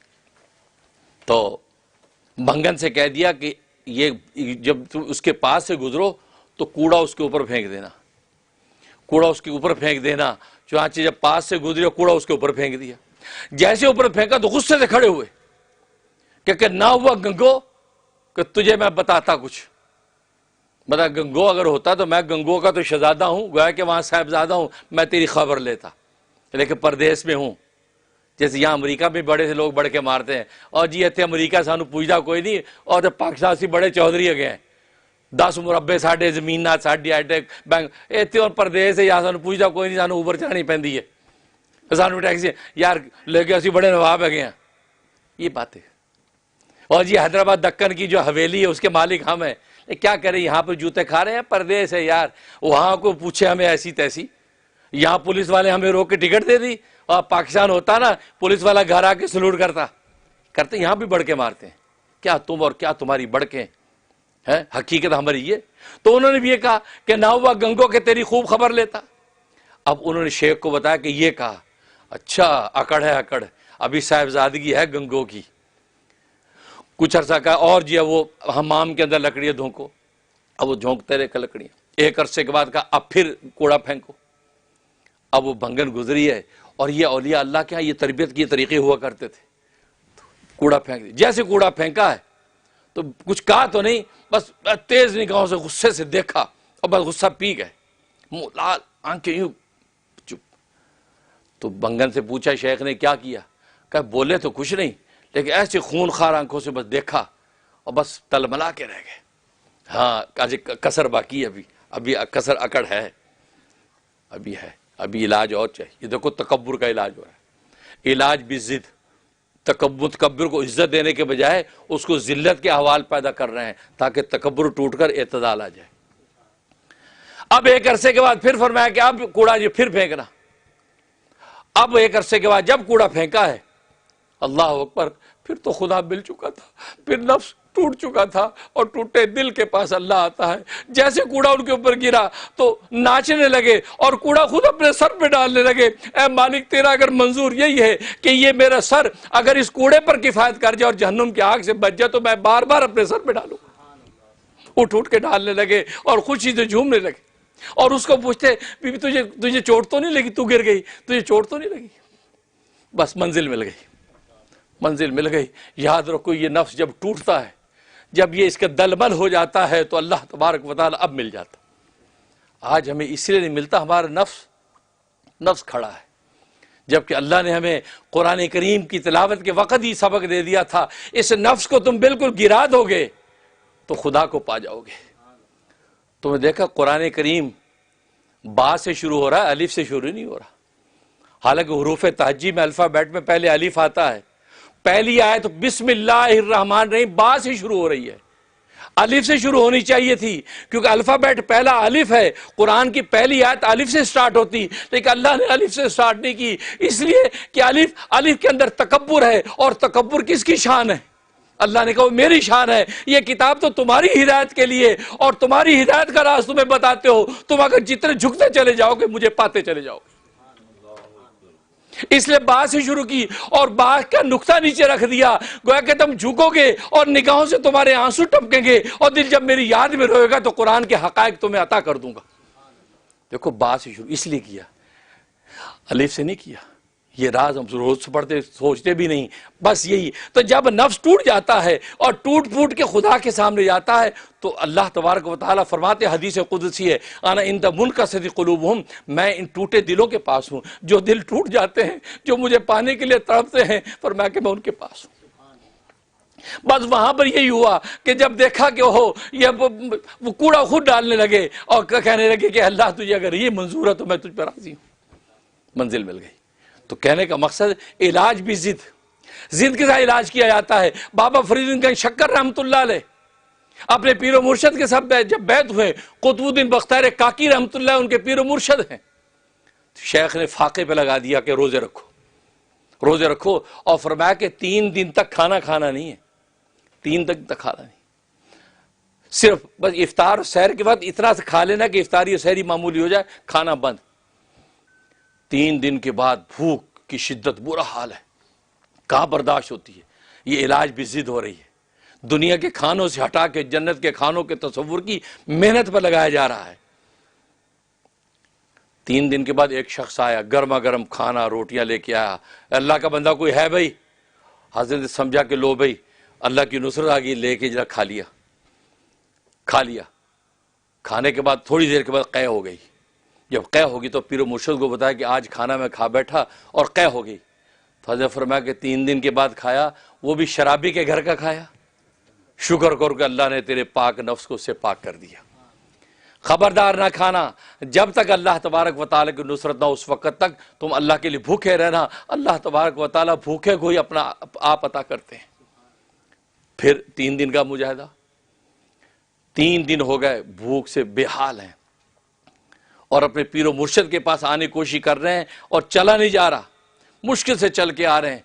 تو بھنگن سے کہہ دیا کہ یہ جب تم اس کے پاس سے گزرو تو کوڑا اس کے اوپر پھینک دینا، چنانچہ جب پاس سے گزرے کوڑا اس کے اوپر پھینک دیا، جیسے اوپر پھینکا تو غصے سے کھڑے ہوئے کہ نہ ہوا گنگو کہ تجھے میں بتاتا کچھ، بتا گنگو اگر ہوتا تو میں گنگو کا تو شہزادہ ہوں، گویا کہ وہاں صاحبزادہ ہوں، میں تیری خبر لیتا، لیکن پردیس میں ہوں، جیسے یہاں امریکہ میں بڑے سے لوگ بڑھ کے مارتے ہیں، اور جی اتنے امریکہ سانو پوچھتا کوئی نہیں، اور جب پاکستان سے بڑے چودھری گئے ہیں 10 مربے ساڈے زمین ساڈی ہائیٹیک بینک اتنے، اور پردیس ہے یا سانو پوچھتا کوئی نہیں، سانو اوبر چڑھانی پیندی ہے، سانو ٹیکسی یار لے کے اسی بڑے نواب ہے گئے ہیں، یہ باتیں۔ اور جی حیدرآباد دکن کی جو حویلی ہے اس کے مالک ہم ہیں، کیا کریں یہاں پہ جوتے کھا رہے ہیں، پردیس ہے یار، وہاں کو پوچھے ہمیں ایسی تیسی، یہاں پولیس والے ہمیں روک کے ٹکٹ دے دی، اور پاکستان ہوتا نا پولیس والا گھر آ کے سلوٹ کرتے، یہاں بھی بڑھ کے مارتے ہیں، کیا تم اور کیا تمہاری بڑکیں ہیں، حقیقت ہماری یہ۔ تو انہوں نے بھی یہ کہا کہ نہ ہوا گنگو کہ تیری خوب خبر لیتا۔ اب انہوں نے شیخ کو بتایا کہ یہ کہا، اچھا اکڑ ہے، ابھی صاحبزادگی ہے گنگو کی۔ کچھ عرصہ کا اور جی وہ حمام کے اندر لکڑیاں دھونکو، اب وہ جھونکتے رہے لکڑیاں، ایک عرصے کے بعد کہا اب پھر کوڑا پھینکو۔ اب وہ بھنگن گزری ہے، اور یہ اولیاء اللہ کے ہاں یہ تربیت کی طریقے ہوا کرتے تھے، کوڑا پھینک دیا، جیسے کوڑا پھینکا ہے تو کچھ کہا تو نہیں، بس تیز نگاہوں سے غصے سے دیکھا، اور بس غصہ پی گئے، منہ لال، آنکھیں یوں چپ۔ تو بھنگن سے پوچھا شیخ نے کیا کیا؟ کہ بولے تو کچھ نہیں، لیکن ایسے خون خار آنکھوں سے بس دیکھا اور بس تلملا کے رہ گئے۔ ہاں کسر باقی ہے، ابھی کسر اکڑ ہے، ابھی علاج اور چاہیے۔ یہ دیکھو تکبر کا علاج ہو رہا ہے، علاج بھی ضد، متکبر کو عزت دینے کے بجائے اس کو ذلت کے احوال پیدا کر رہے ہیں تاکہ تکبر ٹوٹ کر اعتدال آ جائے۔ اب ایک عرصے کے بعد پھر فرمایا کہ اب کوڑا یہ پھر پھینکنا۔ اب ایک عرصے کے بعد جب کوڑا پھینکا ہے، اللہ اکبر، پھر تو خدا مل چکا تھا، پھر نفس ٹوٹ چکا تھا، اور ٹوٹے دل کے پاس اللہ آتا ہے۔ جیسے کوڑا ان کے اوپر گرا تو ناچنے لگے اور کوڑا خود اپنے سر پہ ڈالنے لگے۔ اے مالک، تیرا اگر منظور یہی ہے کہ یہ میرا سر اگر اس کوڑے پر کفایت کر جائے اور جہنم کی آگ سے بچ جائے تو میں بار بار اپنے سر پہ ڈالوں۔ اٹھ کے ڈالنے لگے اور خوشی سے جھومنے لگے، اور اس کو پوچھتے بی بی تجھے چوٹ تو نہیں لگی؟ تو گر گئی، تجھے چوٹ تو نہیں لگی؟ بس منزل مل گئی، منزل مل گئی۔ یاد رکھو، یہ نفس جب ٹوٹتا ہے، جب یہ اس کا دلبل ہو جاتا ہے تو اللہ تبارک و تعالی اب مل جاتا۔ آج ہمیں اس لیے نہیں ملتا، ہمارا نفس کھڑا ہے، جبکہ اللہ نے ہمیں قرآن کریم کی تلاوت کے وقت ہی سبق دے دیا تھا، اس نفس کو تم بالکل گرا دو گے تو خدا کو پا جاؤ گے۔ تم نے دیکھا قرآن کریم با سے شروع ہو رہا ہے، الف سے شروع نہیں ہو رہا، حالانکہ حروف تہجی میں الفابیٹ میں پہلے الف آتا ہے۔ پہلی آیت بسم اللہ الرحمن الرحیم با سے شروع ہو رہی ہے، الف سے شروع ہونی چاہیے تھی، کیونکہ الفابیٹ پہلا الف ہے۔ قرآن کی پہلی آیت الف سے سٹارٹ ہوتی، لیکن اللہ نے الف سے سٹارٹ نہیں کی، اس لیے کہ الف کے اندر تکبر ہے، اور تکبر کس کی شان ہے؟ اللہ نے کہا میری شان ہے، یہ کتاب تو تمہاری ہدایت کے لیے، اور تمہاری ہدایت کا راز تمہیں بتاتے ہو، تم اگر جتنے جھکتے چلے جاؤ گے مجھے پاتے چلے جاؤ گے۔ اس لیے با سے شروع کی اور با کا نقطہ نیچے رکھ دیا، گویا کہ تم جھکو گے اور نگاہوں سے تمہارے آنسو ٹپکیں گے، اور دل جب میری یاد میں روئے گا تو قرآن کے حقائق تمہیں عطا کر دوں گا۔ دیکھو، با سے شروع اس لیے کیا، الف سے نہیں کیا۔ یہ راز ہم روز پڑھتے سوچتے بھی نہیں، بس یہی تو جب نفس ٹوٹ جاتا ہے اور ٹوٹ پھوٹ کے خدا کے سامنے جاتا ہے تو اللہ تبارک و تعالیٰ فرماتے، حدیث قدسی ہے، انا عند منکسر قلوبہم، میں ان ٹوٹے دلوں کے پاس ہوں، جو دل ٹوٹ جاتے ہیں، جو مجھے پانے کے لیے تڑپتے ہیں، فرمایا کہ میں ان کے پاس ہوں۔ بس وہاں پر یہی ہوا کہ جب دیکھا کہ وہ کوڑا خود ڈالنے لگے اور کہنے لگے کہ اللہ تجھے اگر یہ منظور ہے تو میں تجھ پر راضی ہوں۔ منزل مل گئی۔ تو کہنے کا مقصد علاج بھی ضد کے ساتھ علاج کیا جاتا ہے۔ بابا فرید الدین گنج شکر رحمۃ اللہ علیہ اپنے پیر و مرشد کے ساتھ جب بیعت ہوئے، قطب الدین بختیار کاکی رحمۃ اللہ ان کے پیر و مرشد ہیں، شیخ نے فاقے پہ لگا دیا کہ روزے رکھو، اور فرمایا کہ 3 دن تک کھانا کھانا نہیں ہے، 3 دن تک کھانا نہیں، صرف بس افطار اور سحر کے بعد اتنا سے کھا لینا کہ افطاری اور سحری معمولی ہو جائے، کھانا بند۔ 3 دن کے بعد بھوک کی شدت، برا حال ہے، کہاں برداشت ہوتی ہے۔ یہ علاج بھی ضد ہو رہی ہے، دنیا کے کھانوں سے ہٹا کے جنت کے کھانوں کے تصور کی محنت پر لگایا جا رہا ہے۔ 3 دن کے بعد ایک شخص آیا، گرما گرم کھانا روٹیاں لے کے آیا۔ اللہ کا بندہ کوئی ہے بھائی؟ حضرت نے سمجھا کہ لو بھائی اللہ کی نصرت آ گئی، لے کے جا کھا لیا۔ کھانے کے بعد تھوڑی دیر کے بعد قے ہو گئی۔ جب قے ہوگی تو پیر و مرشد کو بتایا کہ آج کھانا میں کھا بیٹھا اور قے ہو گئی، تو حضرت فرمایا کہ 3 دن کے بعد کھایا، وہ بھی شرابی کے گھر کا کھایا، شکر کر کہ اللہ نے تیرے پاک نفس کو اس سے پاک کر دیا۔ خبردار نہ کھانا، جب تک اللہ تبارک و تعالیٰ کی نصرت نہ، اس وقت تک تم اللہ کے لیے بھوکے رہنا۔ اللہ تبارک و تعالیٰ بھوکے کو ہی اپنا آپ عطا کرتے ہیں۔ پھر 3 دن کا مجاہدہ، 3 دن ہو گئے، بھوک سے بے حال ہیں اور اپنے پیر و مرشد کے پاس آنے کی کوشش کر رہے ہیں اور چلا نہیں جا رہا، مشکل سے چل کے آ رہے ہیں۔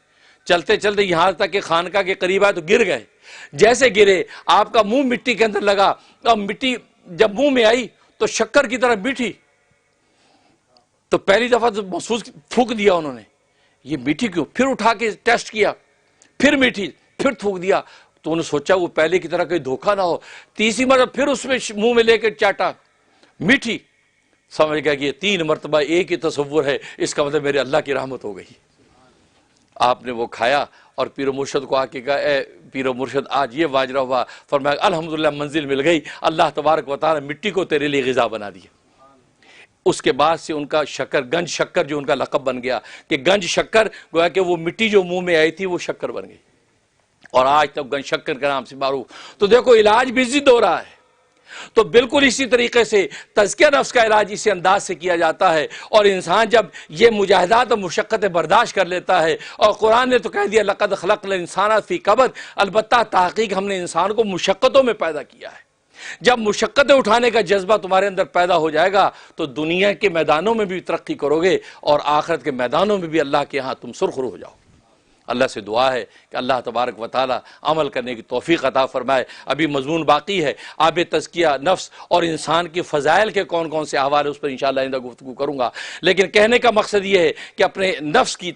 چلتے چلتے یہاں تک کہ خانقاہ کے قریب آئے تو گر گئے۔ جیسے گرے آپ کا منہ مٹی کے اندر لگا، اور مٹی جب منہ میں آئی تو شکر کی طرح میٹھی، تو پہلی دفعہ تو محسوس پھونک دیا انہوں نے، یہ میٹھی کیوں؟ پھر اٹھا کے ٹیسٹ کیا، پھر میٹھی، پھر تھوک دیا، تو انہوں نے سوچا وہ پہلے کی طرح کوئی دھوکہ نہ ہو۔ تیسری مرتبہ پھر اس میں منہ میں لے کے چاٹا، میٹھی، سمجھ گیا کہ یہ 3 مرتبہ ایک ہی تصور ہے، اس کا مطلب میرے اللہ کی رحمت ہو گئی۔ آپ نے وہ کھایا اور پیر و مرشد کو آ کے کہا، اے پیر و مرشد آج یہ واجرہ ہوا، فرمایا الحمدللہ منزل مل گئی، اللہ تبارک و تعالی مٹی کو تیرے لیے غذا بنا دیا۔ اس کے بعد سے ان کا شکر، گنج شکر جو ان کا لقب بن گیا، کہ گنج شکر، گویا کہ وہ مٹی جو منہ میں آئی تھی وہ شکر بن گئی، اور آج تک گنج شکر کے نام سے معروف۔ تو دیکھو علاج بھی ضد ہو رہا ہے، تو بالکل اسی طریقے سے تزکیہ نفس کا علاج اسی انداز سے کیا جاتا ہے، اور انسان جب یہ مجاہدات اور مشقتیں برداشت کر لیتا ہے، اور قرآن نے تو کہہ دیا لَقَدْ خَلَقْنَا الْإِنسَانَ فِي كَبَدٍ، البتہ تحقیق ہم نے انسان کو مشقتوں میں پیدا کیا ہے۔ جب مشقتیں اٹھانے کا جذبہ تمہارے اندر پیدا ہو جائے گا تو دنیا کے میدانوں میں بھی ترقی کرو گے، اور آخرت کے میدانوں میں بھی اللہ کے ہاں تم سرخرو ہو جاؤ۔ اللہ سے دعا ہے کہ اللہ تبارک و تعالی عمل کرنے کی توفیق عطا فرمائے۔ ابھی مضمون باقی ہے، آب تزکیہ نفس اور انسان کی فضائل کے کون کون سے احوال، اس پر انشاءاللہ آئندہ گفتگو کروں گا، لیکن کہنے کا مقصد یہ ہے کہ اپنے نفس کی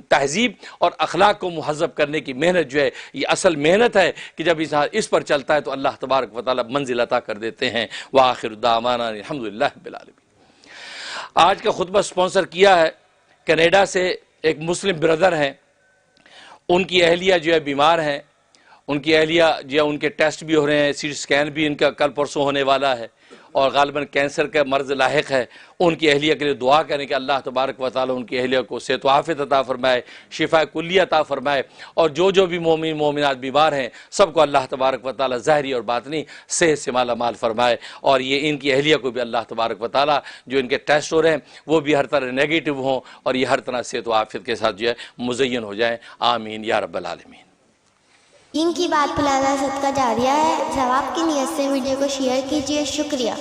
تہذیب اور اخلاق کو مہذب کرنے کی محنت جو ہے یہ اصل محنت ہے، کہ جب اس پر چلتا ہے تو اللہ تبارک و تعالی منزل عطا کر دیتے ہیں۔ وآخر دعوانا الحمدللہ رب العالمین۔ آج کا خطبہ سپانسر کیا ہے کینیڈا سے ایک مسلم بردر ہیں، ان کی اہلیہ جو ہے بیمار ہیں، ان کی اہلیہ جو ہے ان کے ٹیسٹ بھی ہو رہے ہیں، سی ٹی اسکین بھی ان کا کل پرسوں ہونے والا ہے، اور غالباً کینسر کا مرض لاحق ہے۔ ان کی اہلیہ کے لیے دعا کریں کہ اللہ تبارک و تعالی ان کی اہلیہ کو صحت و عافیت عطا فرمائے، شفا کلیہ عطا فرمائے، اور جو بھی مومن مومنات بیمار ہیں سب کو اللہ تبارک و تعالی ظاہری اور باطنی صحت سے مالا مال فرمائے، اور یہ ان کی اہلیہ کو بھی اللہ تبارک و تعالی جو ان کے ٹیسٹ ہو رہے ہیں وہ بھی ہر طرح نیگیٹو ہوں، اور یہ ہر طرح صحت و عافیت کے ساتھ جو ہے مزین ہو جائیں۔ آمین یا رب العالمین۔ دین کی بات پھیلانا صدقہ جاریہ ہے، ثواب کی نیت سے ویڈیو کو شیئر کیجیے۔ شکریہ۔